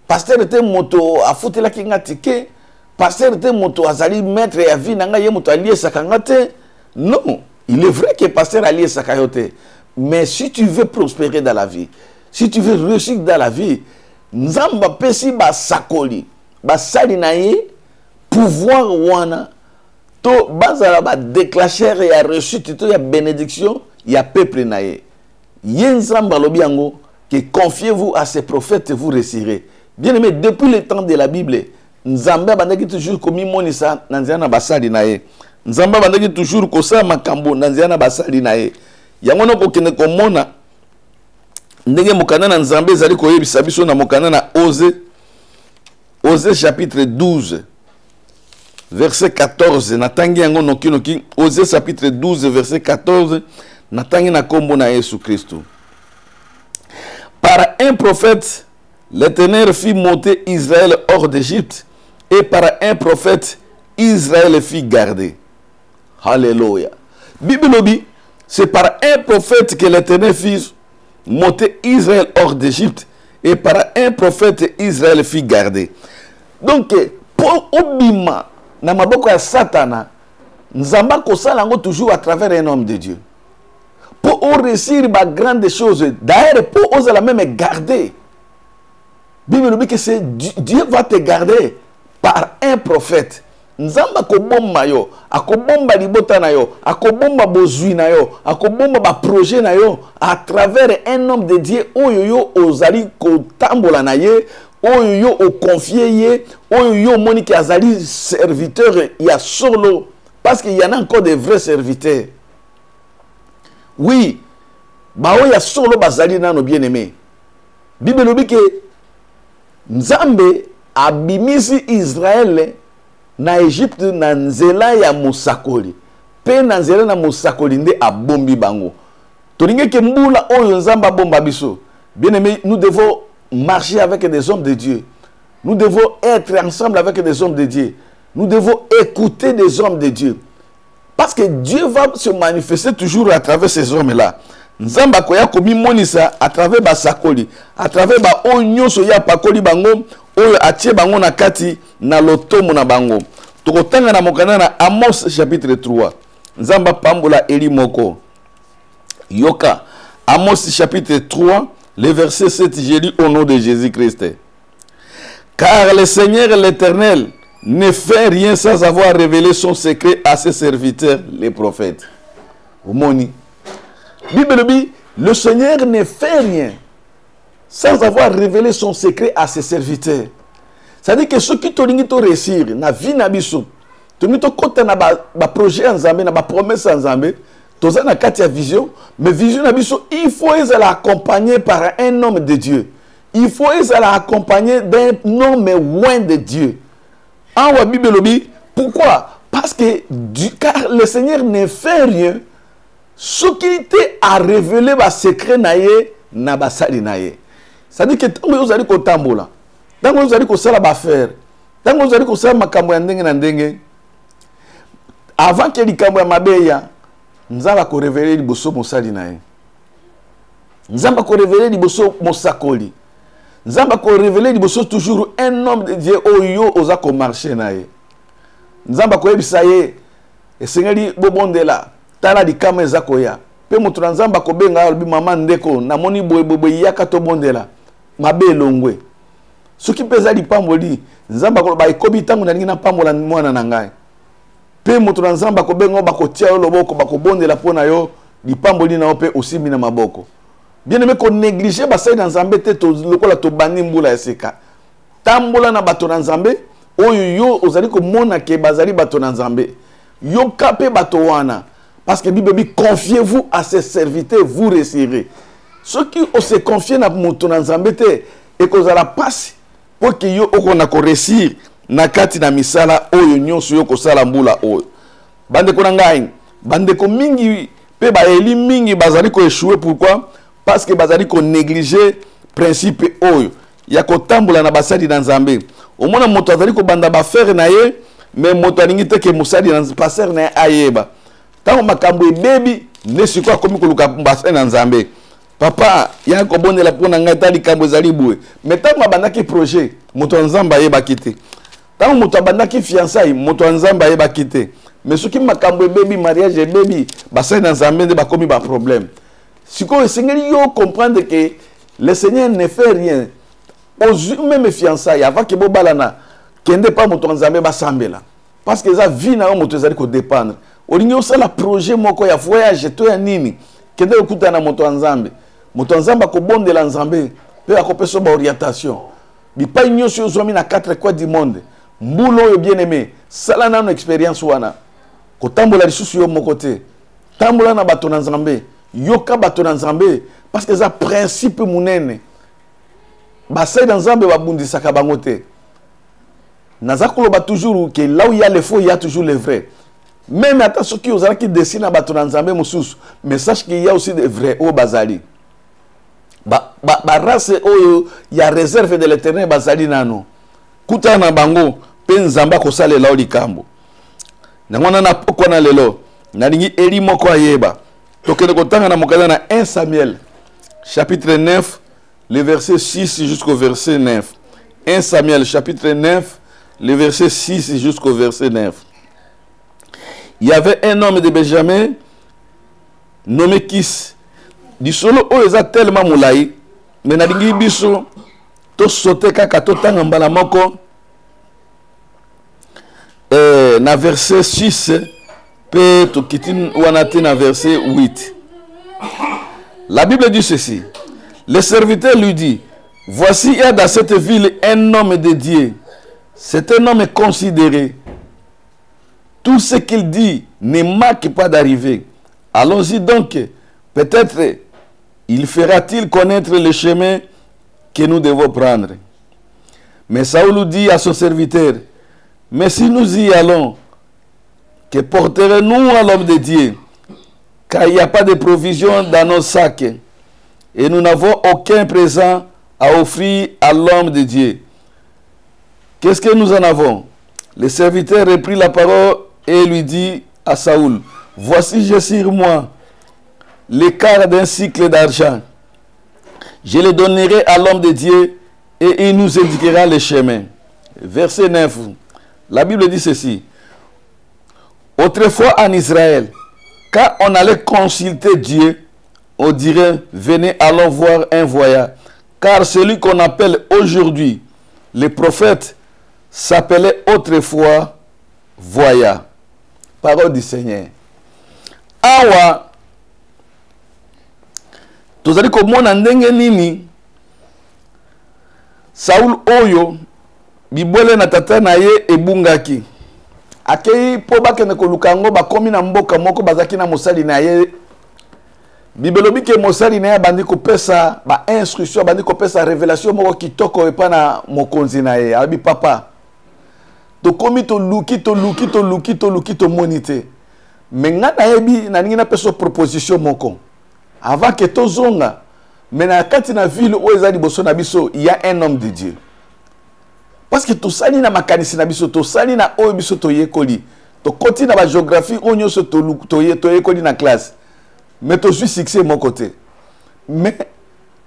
Speaker 1: pasteur était moto afutela kinga tike, pasteur était moto azali maître ya vie nanga ye moto alié sakangate. Non, il est vrai que pasteur alié sakayote, mais si tu veux prospérer dans la vie, si tu veux réussir dans la vie, Nzamba pesi ba sakoli, ba sali na ye pouvoir wana to bazala ba déclencher ya réussite to ya bénédiction ya peuple na ye. Yenzamba lobiango que confiez-vous à ces prophètes et vous réussirez. Bien aimé, depuis le temps de la Bible, Nzamba bandaki toujours komi monisa nanziana basali na ye. Nzamba bandaki toujours kosa makambo nanziana basali na ye. Yango no kokene komona ndenge mokana na Nzambe zali koyebisa biso na mokana na Osée chapitre 12 verset 14 natangi yango noki Osée chapitre 12 verset 14 natangi na kombo na Yesu Christ. Par un prophète l'Éternel fit monter Israël hors d'Égypte, et par un prophète Israël fit garder. Alléluia. Bible lobi, c'est par un prophète que l'Éternel fit monter Israël hors d'Égypte, et par un prophète Israël fit garder. Donc pour obima na maboko ya Satana, Nzamba kosala ngo toujours à travers un homme de Dieu. Pour réussir ma grande chose, d'ailleurs pour oser la même garder. Bible dit que c'est Dieu va te garder par un prophète. Nzamba kobomba yo, akobomba libota na yo, akobomba bozui na yo, akobomba ba projet na yo à travers un homme de Dieu oyo yo ozali kotambola na ye, oyo yo o confier ye, oyo yo moni ki azali serviteur ya solo, parce qu'il y en a encore des vrais serviteurs. Oui, ba oya solo bazali nano bien aimé. Bible lobi ke Nzambe abimisi Israël na Égypte na nzela ya musakoli. Pe na nzela na musakoli nde abombi bango. Tolinge ke mbula oyo Nzamba bomba biso. Bien aimé, nous devons marcher avec des hommes de Dieu. Nous devons être ensemble avec des hommes de Dieu. Nous devons écouter des hommes de Dieu. Parce que Dieu va se manifester toujours à travers ces hommes-là. Nzamba koya komi monisa à travers basakoli, à travers ba onyoso ya pakoli bango, oyo atie bango na kati na lotomo na bango. Tokotanga na mokana na Amos chapitre 3. Nzamba pambola eli moko. Yoka Amos chapitre 3, le verset 7, j'ai lu au nom de Jésus-Christ. Car le Seigneur l'Éternel ne fait rien sans avoir révélé son secret à ses serviteurs, les prophètes. Omoni. Bible dit, le Seigneur ne fait rien sans avoir révélé son secret à ses serviteurs. C'est-à-dire que ceux qui t'ont réussir, na vie na biso, t'ont côté na ba projet en Zambé, na ba promesse en Zambé, t'as na katia vision, mais vision na biso, il faut les accompagner par un homme de Dieu. Il faut les accompagner d'un homme loin de Dieu. En wa Bible dit, pourquoi? Parce que car le Seigneur ne fait rien. Ce qui était à révéler ba secret naye na basali naye. C'est-à-dire que tant que vous allez kotambola, tant que vous allez kosala ba faire, tant que vous allez kosala makambo ya ndenge na ndenge, avant que likambo ya mabeya, Nzamba ko révéler liboso mosali naye. Nzamba ko révéler liboso mosakoli. Nzamba ko révéler liboso toujours un homme de Dieu oyo oza ko marcher naye. Nzamba ko yebisa ye, esengeli bobondela. Tala di kama ezako ya. Pe mutu na Nzamba ko benga albi mama ndeko na moni boye yaka to bondela. Mabe longwe. Soki peza di pamboli, Nzamba ko ba ikobi tangu na ngina pambola mwana na ngai. Pe mutu na Nzamba ko benga ba ko tia loboko ba ko bondela pona yo di pamboli na ope osimi na maboko. Bien aimé ko négliger ba sai na Nzambe te to lokola to bani mbula ya seka. Tambola na bato na Nzambe oyo yo ozali ko mona ke bazali bato na Nzambe. Yo kape bato wana. Parce que la Bible dit, confiez-vous à ses serviteurs, vous réussirez. ceux qui se confient na moto na nzambe te et kozala passe pour que yo okona ko réussir na kati na misala oyo nyonso yo kosala mbula oyo. Bande ko ngai bande ko mingi pe ba eli mingi bazali ko échouer. Pourquoi? Parce que bazali ko négliger principe oyo ya ko tambola na basali na nzambe. Omona moto azali ko banda ba faire na ye mais moto alingi te ke musali na passer na ayeba. Tango makambo ebebi ne siko akomi koluka basali na nzambe. Papa, il y a un bon de la pour n'angata li kambo zali boué. Mais tant que bandaki projet, moto nzamba yeba kité. Tant moto bandaki fiançailles, moto nzamba yeba kité. Mais ce qui m'a kambo baby mariage et baby, bah ça dans nzambe de ba komi ba problème. Si ko Seigneur yo comprendre que le Seigneur ne fait rien. Aux même fiançailles avant que bobalana kende pas moto nzambe ba sambela. Parce que ça vie na moto zali ko dépendre. Olingo ça la projet moko ya voyage to ya nini. Kende okuta na moto nzambe. Moto nzamba ko bonde la nzambe pe akopeso ba orientation bipai nyonso zomi na 4 coins du monde mbulo yo bien aimé sala na no expérience wana ko tambola lisusu yo moko te tambola na bato na nzambe yoka bato na nzambe parce que ça principe munene basai na nzambe babundisaka bango te naza koloba toujours que là où il y a le faux il y a toujours le vrai. Même attention qui osera qui dessine à bato na nzambe mususu mais sache qu'il y a aussi des vrais au bazali. Ba race oyo ya réserve de l'Éternel bazali nano kuta na bango pe nzamba ko sale la likambo na ngona na poko na lelo na lingi eri moko ayeba tokende kotanga na mokala na 1 Samuel chapitre 9 le verset 6 jusqu'au verset 9. 1 Samuel chapitre 9 le verset 6 jusqu'au verset 9. Il y avait un homme de Benjamin nommé Kis. Du solo o eza tellement moulai mais na dingi biso to sauter kaka to tanga mbala moko na verset 6 pe to kitin wanate na verset 8. La Bible dit ceci: le serviteur lui dit, voici il y a dans cette ville un homme de Dieu, c'est un homme considéré, tout ce qu'il dit ne manque pas d'arriver, allons-y donc, peut-être il fera-t-il connaître le chemin que nous devons prendre. Mais Saoul dit à son serviteur, mais si nous y allons, que porterons-nous à l'homme de Dieu? Car il n'y a pas de provision dans nos sacs et nous n'avons aucun présent à offrir à l'homme de Dieu. Qu'est-ce que nous en avons? Le serviteur reprit la parole et lui dit à Saoul, voici j'ai sur moi le quart d'un cycle d'argent. Je le donnerai à l'homme de Dieu et il nous indiquera le chemin. Verset 9. La Bible dit ceci: autrefois en Israël, quand on allait consulter Dieu, on dirait, venez, allons voir un voyant. Car celui qu'on appelle aujourd'hui le prophète s'appelait autrefois voyant. Parole du Seigneur. Awa tozali komona ndenge nini Saul oyo bibwele na tata na ye ebungaki akei po bakende koluka ngo bakomi na mboka moko bazaki na mosali na ye bibelobi ke mosali na ye bandi kopesa ba instruction bandi kopesa révélation moko kitoko epa na mokonzi na ye abi papa tokomi toluki to monite mais nga na yebi na ningi na peso proposition moko avant que tozonga mais na kati na ville où ezali boso na biso il y a un homme de Dieu parce que tosali na makanisi na biso tosali na oyo biso toyekoli to koti na ba géographie onyo so toyekoli na classe mais to suis succès mon côté mais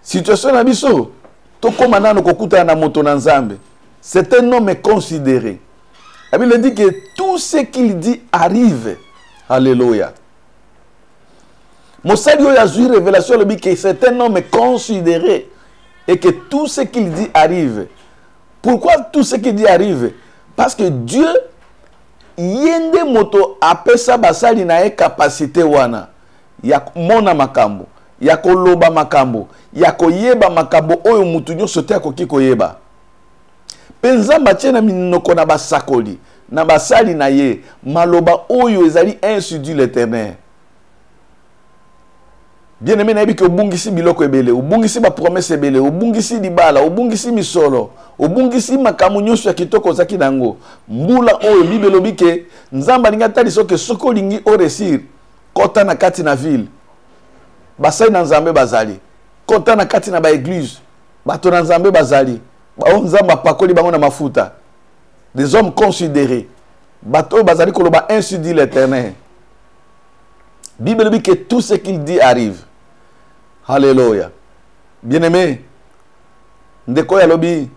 Speaker 1: situation na biso to koma nano kokuta na moto na nzambe c'est un homme considéré. La Bible dit que tout ce qu'il dit arrive. Alléluia. Mosali a eu révélation le dit que c'est un homme considéré et que tout ce qu'il dit arrive. Pourquoi tout ce qu'il dit arrive? Parce que Dieu yende moto apesa basali na e capacité wana ya mona makambo, ya koloba makambo, ya koyeba makambo oyo mutu nyonso te akoki koyeba. Penzamba tiena minoko na basakoli na basali na ye maloba oyo ezali insu du l'Éternel. Bien aimé, naïbi que obungisi biloko ebele, obungisi ba promesse ebele, obungisi libala, obungisi misolo, obungisi makamunyoso ya kitoko zaki nango. Mbula oyo Bible lobi ke nzamba linga tali soke soko lingi o resir kota na kati na ville. Basai na nzambe bazali. Kota na kati na ba église. Bato na nzambe bazali. Ba nzamba pakoli bango na mafuta. Des hommes considérés. Bato bazali koloba ainsi dit l'Éternel. Bible dit que tout ce qu'il dit arrive. Alléluia. Bien-aimé, ndeko ya lobi,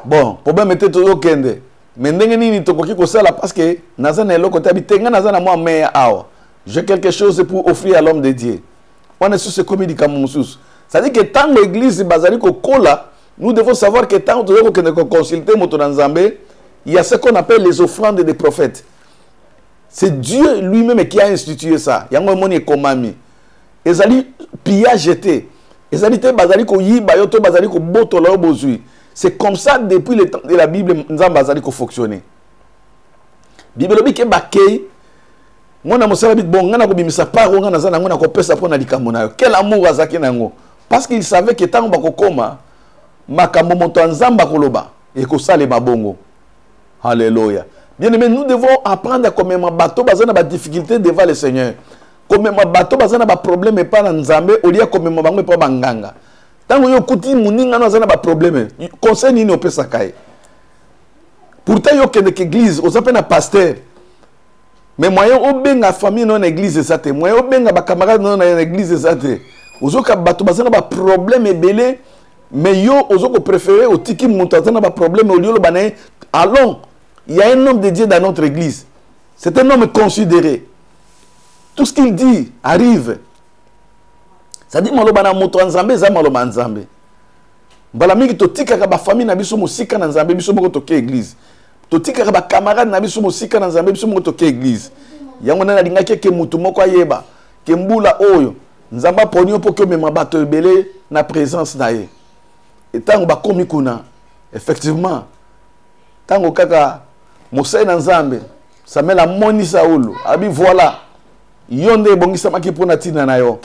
Speaker 1: bon, problème était toujours kende. Mais ndenge nini tokoki kosala parce que nazana eloko tabi tenga nazana moi meya awa. J'ai quelque chose pour offrir à l'homme de Dieu. On est sur ce communiqué moussous. Ça dit que tant l'église bazali ko kola, nous devons savoir que tant toujours que consulter moto nzambe, il y a ce qu'on appelle les offrandes des prophètes. C'est Dieu lui-même qui a institué ça. Yango moni komami. Ezali pillage jeté. Ezali te bazali ko yiba yoto bazali ko botola obozui. C'est comme ça depuis le temps de la Bible nzamba bazali ko fonctionner. Bible bi ke bakei mona mosala bit bon ngana ko bimisa paro ngana zana ngona ko pesa pona likambo na yo. Quel amour azaki nango. Parce qu'il savait que tant ba ko koma makambo monto nzamba koloba et ko sale mabongo. Alléluia. Bien aimé, nous devons apprendre à comment un bateau bazana ba difficulté devant le Seigneur. Comment un bateau bazana ba problème et pas dans Nzambe au lieu comment un bango pas banganga. Tant que yo kuti muninga no zana ba problème. Conseil ni no pesa kai. Pourtant yo kende ke église, on s'appelle un pasteur. Mais moyen o benga famille non église ça te. Moyen o benga ba camarade non église ça te. Ozoka bateau bazana ba problème et belé. Mais yo ozoko préférer au tiki montazana ba problème au lieu le bané. Allons. Il y a un homme de Dieu dans notre église. C'est un homme considéré. Tout ce qu'il dit arrive. Ça dit malobana moto nzambe za maloba nzambe. Mbala mingi totika ka ba famille na biso musika na nzambe biso moko toke église. Totika ka ba camarade na biso musika na nzambe biso moko toke église. Yango na lingaki ke mutu moko ayeba ke mbula oyo nzamba ponyo po ke mema bato ebele na présence na ye. Et tango ba komi kuna effectivement tango kaka Mosai na Nzambe, Samuel amoni Saulu, abi voilà, yonde bongisa maki pona tina na yo,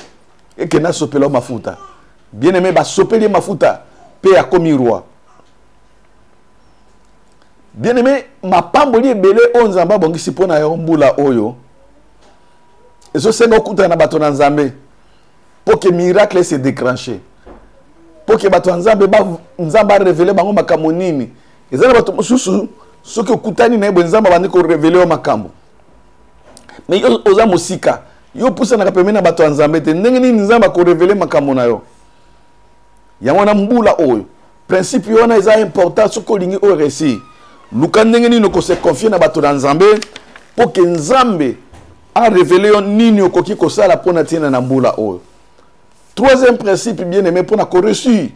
Speaker 1: et que na sopelo mafuta. Bien aimé, ba sopeli mafuta, pe a komi roi. Bien aimé, ma pamboli ebele o Nzamba bongisi pona yo mbula oyo. Et ce sengo kuta na bato na Nzambe, pour que miracle se déclenche. Pour que bato Nzambe ba Nzamba révéler bango makambo nini. Ezana bato mususu ce que kutani na ebonzamba bandi ko révéler o makambo. Mais yo oza musika, yo pusa na kapemena bato Nzambe te ndenge nini Nzamba ko révéler makambo na yo. Yango na mbula oyo. Principe yo na eza important ce ko lingi o récit. Luka ndenge nini ko se confier na bato Nzambe pour que Nzambe a révélé nini okoki ko sala pona tina na mbula oyo. Troisième principe bien aimé pour na ko reçu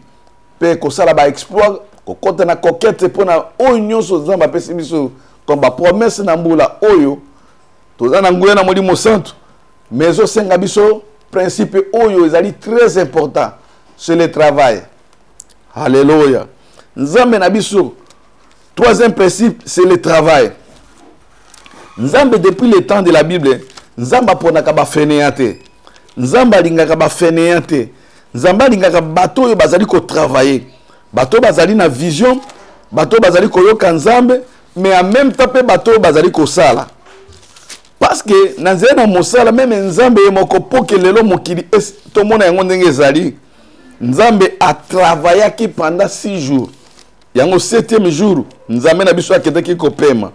Speaker 1: pe ko sala ba exploit ko na coquette pour na oyo so Nzamba pesi biso comme ba promesse na mbula oyo toza na nguya na molimo santo mais o senga biso principe oyo ezali très important c'est le travail. Alléluia. Nzambe na biso troisième principe c'est le travail. Nzambe depuis le temps de la Bible Nzamba ponaka ba fainéante. Nzamba lingaka ba fainéante. Nzamba lingaka bato oyo bazali ko travailler. Bato bazali na vision, bato bazali ko yoka Nzambe, mais en même temps pe bato bazali ko sala. Parce que nanzela na mosala même Nzambe moko poke lelo mokili to mona yango ndenge ezali. Nzambe a travaillé qui pendant 6 jours. Yango 7e jour, Nzambe na biso akendaki ko pema.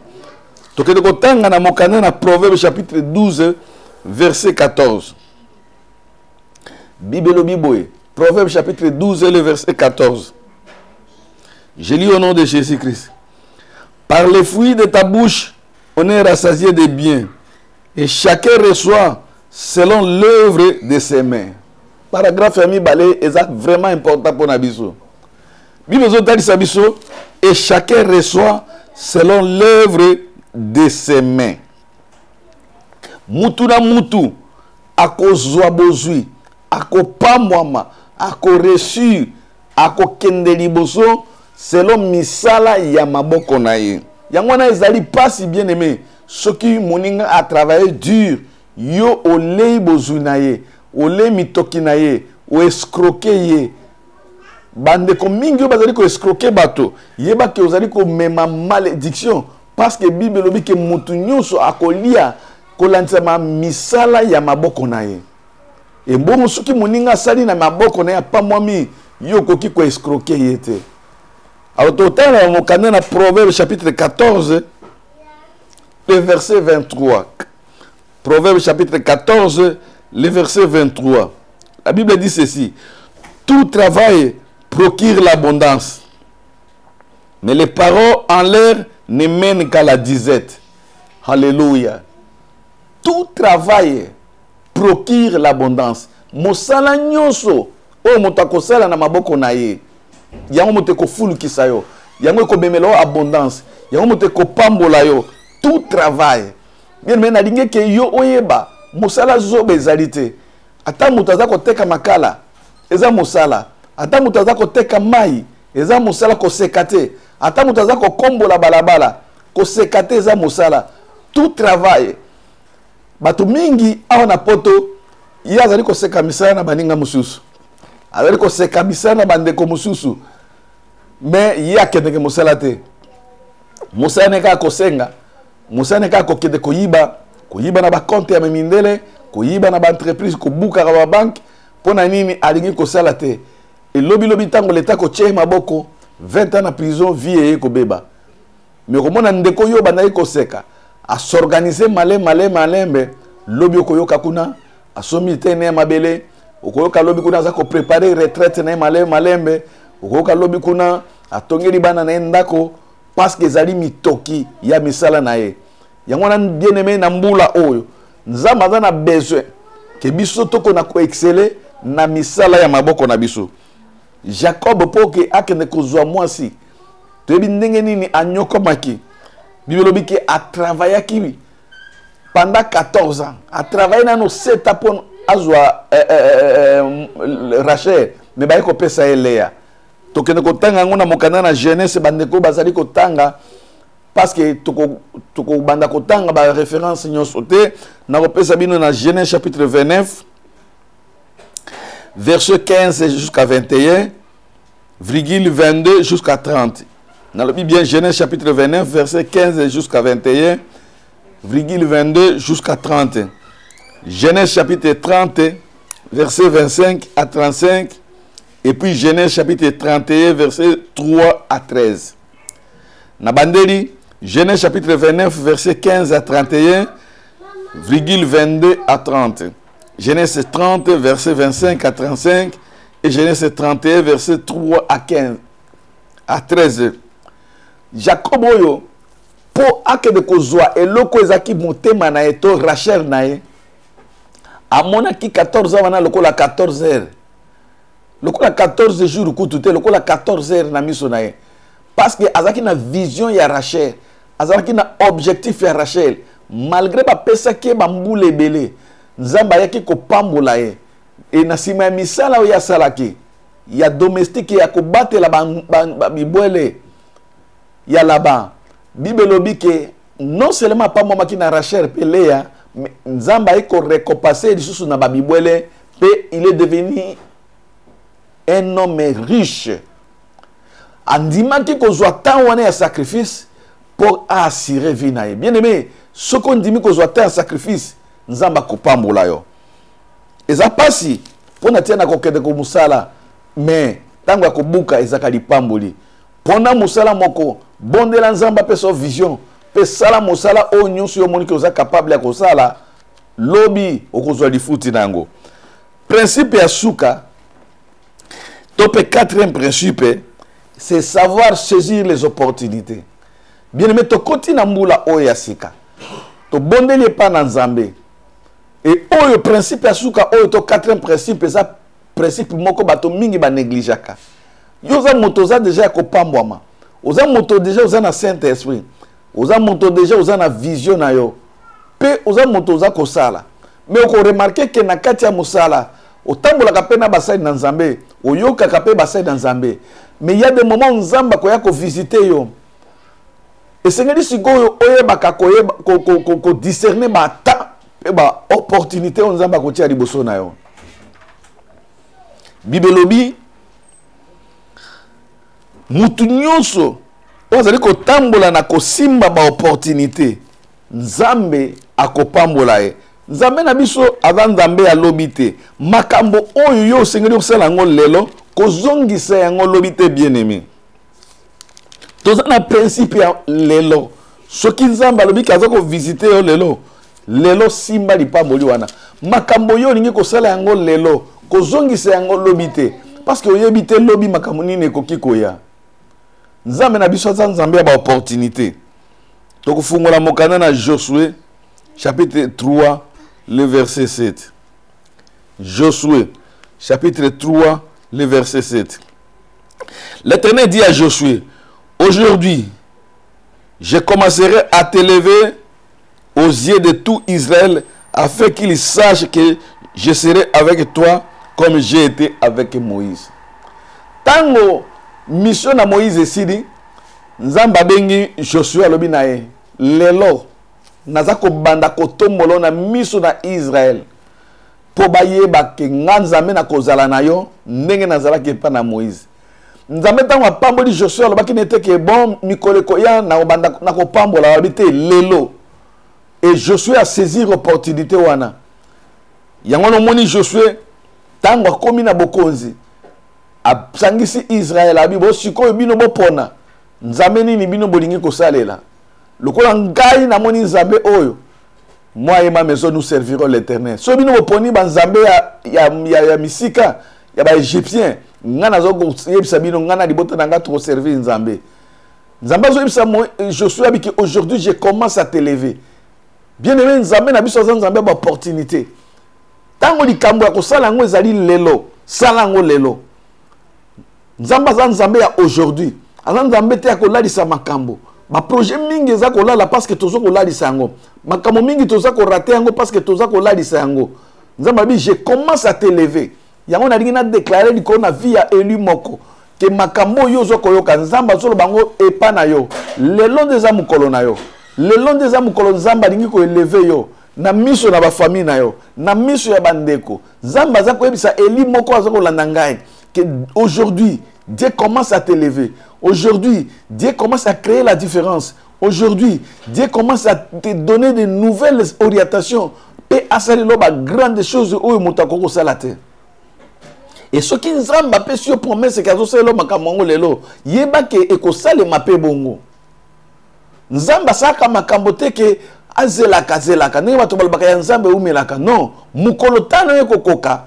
Speaker 1: Tokende ko tanga na mokana na Proverbe chapitre 12 verset 14. Bible Biboé, Proverbe chapitre 12 le verset 14. Je lis au nom de Jésus-Christ. Par les fruits de ta bouche, on est rassasié de biens. Et chacun reçoit selon l'œuvre de ses mains. Paragraphe ami balé est vraiment important pour Nabiso. Bible Sabiso. Et chacun reçoit selon l'œuvre de ses mains. Mutu na mutu. Ako zwa bozui. Ako pamwama. Ako reçu. Ako kendeli boso. Selon misala ya maboko na ye. Yango na ezali pas si bien aimé. Ce qui moninga a travaillé dur. Yo olei bozui na ye. ole mitoki na ye o escroquer ye bande ko mingi bazali ko escroquer bato yeba ke ozali ko mema malédiction parce que Bible lobi ke mutu nyonso akolia kolantsama misala ya maboko na ye et mbongo soki moninga sali na maboko na ya pa mwami yo koki ko escroquer ye te. Alors total on connaît na Proverbe chapitre 14 le verset 23. Proverbe chapitre 14 le verset 23. La Bible dit ceci: tout travail procure l'abondance, mais les paroles en l'air ne mènent qu'à la disette. Alléluia. Tout travail procure l'abondance. Mosala nyonso o motakosala na maboko na ye. Yango moteko fulu kisayo. Yango ko bemelo abondance. Yango moteko pambola yo. Tout travail. Bien mais na linge ke yo oyeba mosala zo bezalité. Ata mutaza ko teka makala. Eza mosala. Ata mutaza ko teka mai. Eza mosala ko sekate. Ata mutaza ko kombola balabala. Ko sekate eza mosala. Tout travail. Bato mingi awa na poto ya azali ko seka misala na baninga mususu. Azali ko seka misala na bandeko mususu. Mais ya kendeke mosala te. Mosala neka ko senga. Mosala neka ko kende ko yiba na ba compte ya mindele, ko yiba na ba entreprise ko buka ba bank pona nini alingi ko sala te. Et lobi tango leta ko tche maboko 20 ans na prison vie ko beba. Mais komona ndeko yo banayi ko seka a s'organiser malembe lobi ko yoka kuna asomi te ne mabele okoyoka lobi kuna za ko préparer retraite na malembe okoyoka lobi kuna atongeli bana na ndako parce que ezali mitoki ya misala na ye yango na bien aimé na mbula oyo nzamba za na besoin ke biso toko na ko exceller na misala ya maboko na biso. Jacob poke akene kozwa mwasi tebi ndenge nini anyokomaki Bible lobi ke a travaillé qui pendant 14 ans a travaillé dans nos 7 ans pour azwa Rachel mais ba ko pesa Léa tokene ko tanga ngona mokana na Genèse bandeko bazali ko tanga parce que toko banda ko tanga ba référence nyonso te na ko pesa bino na Genèse chapitre 29 verset 15 jusqu'à 21 virgule 22 jusqu'à 30. Dans le bien Genèse chapitre 29 verset 15 jusqu'à 21 virgule 22 jusqu'à 30. Genèse chapitre 30 verset 25 à 35 et puis Genèse chapitre 31 verset 3 à 13. Nabandeli Genèse chapitre 29 verset 15 à 31 virgule 22 à 30. Genèse 30 verset 25 à 35 et Genèse 31 verset 3 à 15 à 13. Jacob oyo po akede kozwa eloko ezaki motema na eto Rachel na ye amona ki 14 ans wana lokola 14 heures lokola 14 jours kutu te lokola 14 heures na miso na ye parce que azaki na vision ya Rachel azaki na objectif ya Rachel malgré ba pesa ke ba mbule ebele nzamba yaki ko pambola ye e na sima ya misala oyo asalaki ya domestique ya kobatela ba bibwele ya là-bas. Bible lobi que non seulement pas moi qui na Rachel Péléa, mais Nzamba iko récompensé lisusu na babibwele pe il est devenu un homme riche. Andima ki kozwa tant wana ya sacrifice pour assurer vie na ye. Bien aimé, ce qu'on dit kozwa tant sacrifice, Nzamba ko pambola yo. Eza pasi pona tia na kokende ko musala, mais tango ko buka ezaka lipamboli. Pona musala moko bondela nzamba pe so vision pe sala musala o nyonso yo moni ke oza capable ya kosala lobi okozwa lifuti nango. Principe ya suka tope quatrième principe c'est savoir saisir les opportunités. Bien aimé to koti na mbula o ya sika to bondeli pa na nzambe et oyo principe ya suka oyo to quatrième principe ça principe moko bato mingi ba négligeaka. Yoza moto za déjà ko pambwama. Oza moto déjà oza na Saint-Esprit. Oza moto déjà oza na vision na yo. Pe oza moto oza ko sala. Mais ko remarquer que na kati ya musala, otambola ka pe na basai na Nzambe, oyoka ka pe basai na Nzambe. Mais il y a des moments Nzamba ko ya ko visiter yo. Et sengeli sikoyo oyeba ka ko discerner ba ta pe ba opportunité Nzamba ko tia liboso na yo. bibelobi mutu nyonso ozali kotambola na kosimba ba opportunité nzambe akopambola ye. Nzambe na biso aza nzambe ya lobi te. Makambo oyo yo osengeli kosala yango lelo kozongisa yango lobi te bien-aimé. Toza na principe ya lelo. Soki nzambe alobi kaza ko visiter yo lelo, lelo simba lipamboli wana. Makambo yo olingi kosala yango lelo kozongisa yango lobi te. Parce que oyebi te lobi makambo nini ekoki koya. Nzambe na biso aza nzambe ya ba opportunité. Tokofungola mokanda na Josué chapitre 3 le verset 7. Josué chapitre 3 le verset 7. L'Éternel dit à Josué: aujourd'hui, je commencerai à t'élever aux yeux de tout Israël afin qu'ils sachent que je serai avec toi comme j'ai été avec Moïse. Tango mission na Moïse esidi, nzamba bengi Josué alobi na ye, lelo nazako banda kotombolo na miso na Israël po bayeba ke nzambe na kozala na yo ndenge nazalaki pa na Moïse. Nzambe tango apamboli Josué alobaki nete ke bon mikoleko ya na banda na kopambola abite lelo. Et Josué a saisi l'opportunité wana. Yango no moni Josué tango akomi na bokonzi absangisi Israël abi bo sikoyo bino bopona nzambe nini bino bolingi kosalela. Lokola ngai na moni nzambe oyo, moi et ma maison nous servirons l'Éternel. So bino boponi ba nzambe ya misika ya ba égyptien ngana zoko yebisa bino ngana libota nanga to servir nzambe. Nzambe zo yebisa Josué abi que aujourd'hui je commence à t'élever. Bien-aimé, nzambe na biso nzambe ba opportunité. Tango likambo ya kosala ngo ezali lelo, sala ngo lelo. Nzamba za nzambe ya aujourd'hui. Ala nzambe te ya kolalisa makambo. Ba projet mingi eza kolala parce que tozo kolalisa yango. Makambo mingi toza ko rater yango parce que toza kolalisa yango. Nzamba bi je commence à t'élever. Yango na lingi na déclarer liko na vie ya élu moko que makambo yo zo koyoka nzamba zolo bango epa na yo. Le long des amukolo na yo. Le long des amukolo nzamba lingi ko élever yo. Na miso na ba famille na yo. Na miso ya bandeko. Nzamba za ko yebisa élu moko azo kolanda ngai que aujourd'hui Dieu commence à t'élever. Aujourd'hui, Dieu commence à créer la différence. Aujourd'hui, Dieu commence à te donner de nouvelles orientations. Et à ça, il y a grandes choses où il y a la terre. Et ce qui nous a fait sur promesse, c'est que nous avons fait le mapé bongo. Nous avons fait makambote que azelaka zelaka. Nous avons fait nzambe umelaka. Non, mukolotano yokokoka.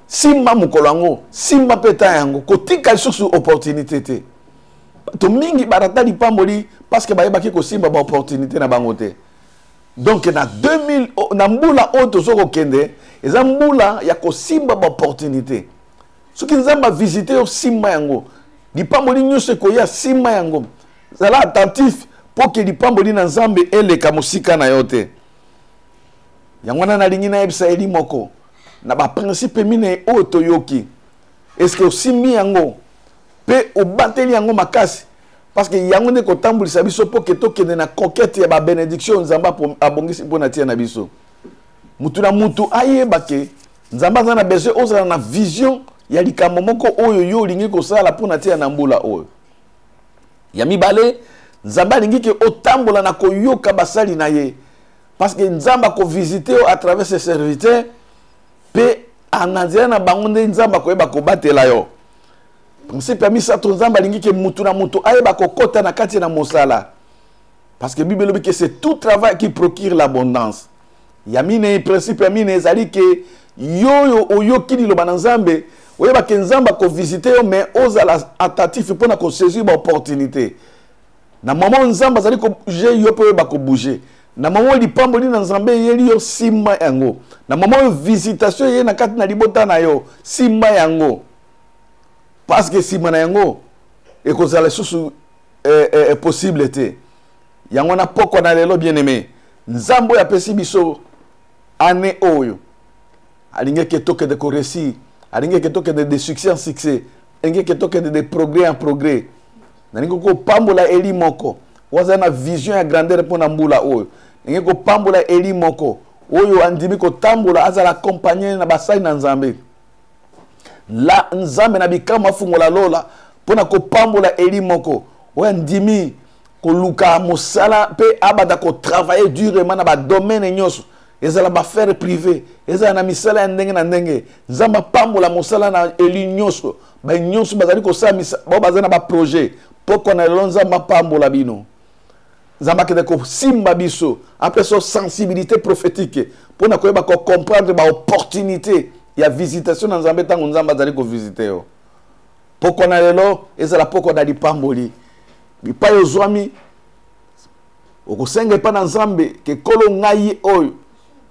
Speaker 1: Simba mukolango, simba peta yango, kotika susu opportunité te. To mingi barata li pamboli parce que ba yebaki ko simba ba opportunité na bango te. Donc na 2000 na mbula oto zoko kende, eza mbula ya ko simba ba opportunité. Soki nzamba visiter o simba yango, li pamboli nyose ko ya simba yango. Zala attentif pour que li pamboli na nzambe eleka musika na yote. Yango na lingi na yebisa eli moko. Na ba principe mine oto yoki. Est-ce que aussi mi yango pe o bateli yango makasi parce que yango ne ko tambulisa biso po ke to kende na conquête ya ba bénédiction nzamba po abongisi po na tia na biso. Mutu na mutu ayeba ke nzamba za na besoin ozala na vision ya likambo moko oyo yo lingi ko sala po na tia na mbula oyo. Ya mibale nzamba lingi ke otambola na ko yoka basali na ye parce que nzamba ko visiter à travers ses serviteurs pe anazia na bangonde nzamba koyeba ko batela yo. Principe ya misato nzamba lingi ke mutu na mutu ayeba ko kota na kati na mosala. Parce que Bible dit que c'est tout travail qui procure l'abondance. Ya mine principe ya mine ezali ke yo oyo kini lo banzambe oyeba ke nzamba ko visiter yo mais ozala attentif pour na ko saisir ba opportunité. Na moment nzamba zali ko bouger yo pe ba ko bouger. Na moment lipambo li na nzambe yeli yo simba yango. Na moment visitation ye na kati na libota na yo simba yango. Parce que simba na yango e kozala susu possible te. Yango na poko na lelo bien aimé. Nzambo ya pesi biso ane oyo. Alinge ke toke de koresi, alinge ke toke de succès en succès, alinge ke toke de progrès en progrès. Nalingo ko pambola eli moko. Waza na vision ya grandeur pour na mbula oyo. Nge ko pambola eli moko oyo andimi ko tambola azala accompagner na basai na nzambe. la nzambe na bikama fungola lola pona ko pambola eli moko oya ndimi ko luka mosala pe abada ko travailler durement na ba domaine nyonso ezala ba faire privé ezala na misala ya ndenge na ndenge nzamba pambola mosala na eli nyonso ba nyonso bazali ko sa misala ba bazana ba projet poko na lelo nzamba pambola bino nzamba kede ko simba biso après so sensibilité prophétique pona ko ba ko comprendre ba opportunité ya visitation na nzambe tango nzamba azali ko visiter yo poko na lelo ezala poko na lipamboli bipa yo zwami okosenga pa na nzambe ke kolo ngai oyo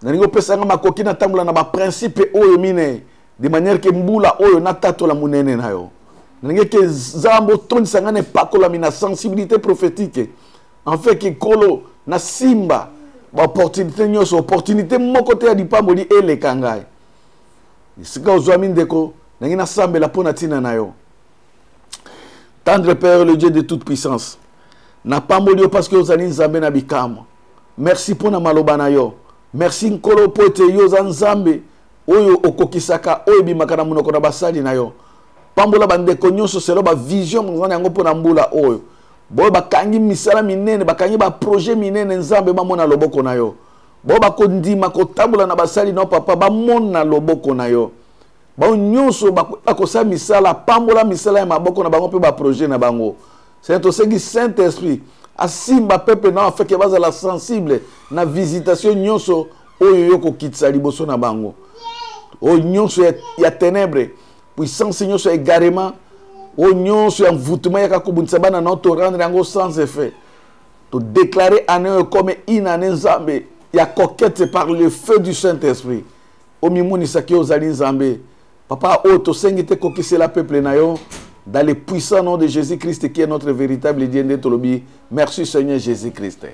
Speaker 1: nalingo pesa nga makoki na tambula na ba principe oyo mine de manière que mbula oyo na tato la munene na yo nalingo ke zambo tondisa nga ne pakola mina sensibilité prophétique en fait que kolo na simba ba opportunité nyonso opportunité moko te ya lipamboli ele kangai sika ozwami ndeko nangi na sambela pona tina na yo. Tendre Père, le Dieu de toute puissance, n'a pas molio parce que vous allez nzambe na bikama. Merci pour na maloba na yo. Merci nkolo poete yo za nzambe oyo okokisaka oyo bimaka na munoko na basali na yo. Pambola bandeko nyonso selo ba vision mzana yango pona mbula oyo. Boyo bakangi misala minene, bakangi ba projet minene nzambe ba mona loboko na yo. Boyo bakondima ko tambola na basali na papa ba mona loboko na yo. Ba nyonso bakosa misala pambola misala ya maboko na bango pe ba projet na bango. C'est aussi Saint-Esprit asimba peuple na fait que bazala sensible na visitation nyonso oyo yoko kitsa liboso na bango. O nyonso ya ténèbres puissance nyonso égarement o nyonso ya envoûtement ya kakubunisa bana na to rendre yango sans effet. To déclarer année comme une année nzambe ya coquette par le feu du Saint-Esprit. O mimuni sakio zali nzambe. Papa, oh, to sengite kokise la peuple na yo, dans le puissant nom de Jésus-Christ qui est notre véritable Dieu de Tolobi. Merci Seigneur Jésus-Christ.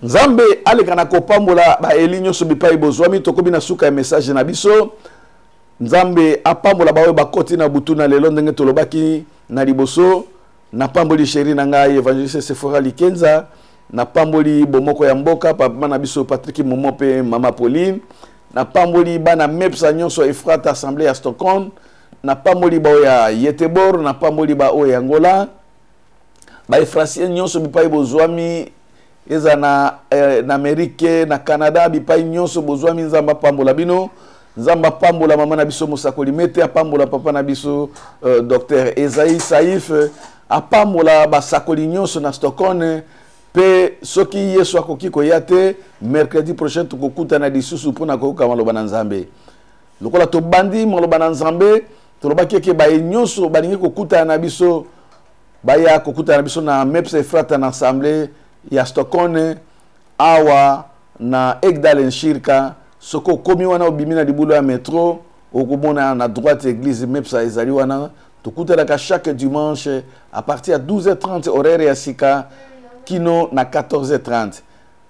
Speaker 1: Nzambe alekana ko pambola ba elinyo so bipai bozwami tokobi na suka message na biso. Nzambe apambola ba ba koti na butu na lelo ndenge tolobaki na liboso na pamboli chéri na ngai évangéliste Sephora Likenza na pamboli bomoko ya mboka papa na biso Patrick Momo pe mama Pauline. Na pamboli bana mepsa nyonso Efrata assemblée à Stockholm na pamboli ba ya Yetebor na pamboli ba o ya Angola ba Efrasien nyonso bipai bozwami eza na Amerique na Canada bipai nyonso bozwami nzamba pambola bino nzamba pambola mama na biso Mosakoli mete apambola papa na biso docteur Esaïe Saïf apambola ba sakoli nyonso na Stockholm. Pe soki yesu akoki koya te mercredi prochain tokokuta na lisusu pona koyoka maloba na nzambe lokola tobandi maloba na nzambe tolobaki eke baye nyonso balingi kokuta na biso baya kokuta na biso na MEPS Efrata na assemblée ya Stockholm awa na Egdalen Shirka soko komi wana obimi na libulo ya metro okomona na droite église MEPS ezali wana tokutanaka chaque dimanche à partir de 12h30 horaire ya sika kino na 14h30.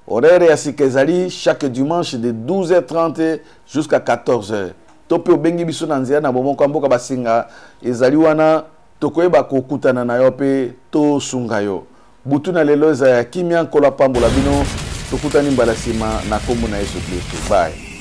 Speaker 1: Horaire ya sikezali chaque dimanche de 12h30 jusqu'à 14h. Tope obengi biso na nzia na bomoko mboka basinga ezali wana tokoyeba kokutana na yo pe to sunga yo. Butu na lelo za kimia kola pambola bino tokutani mbala sima na kombo na Yesu Kristo. Bye.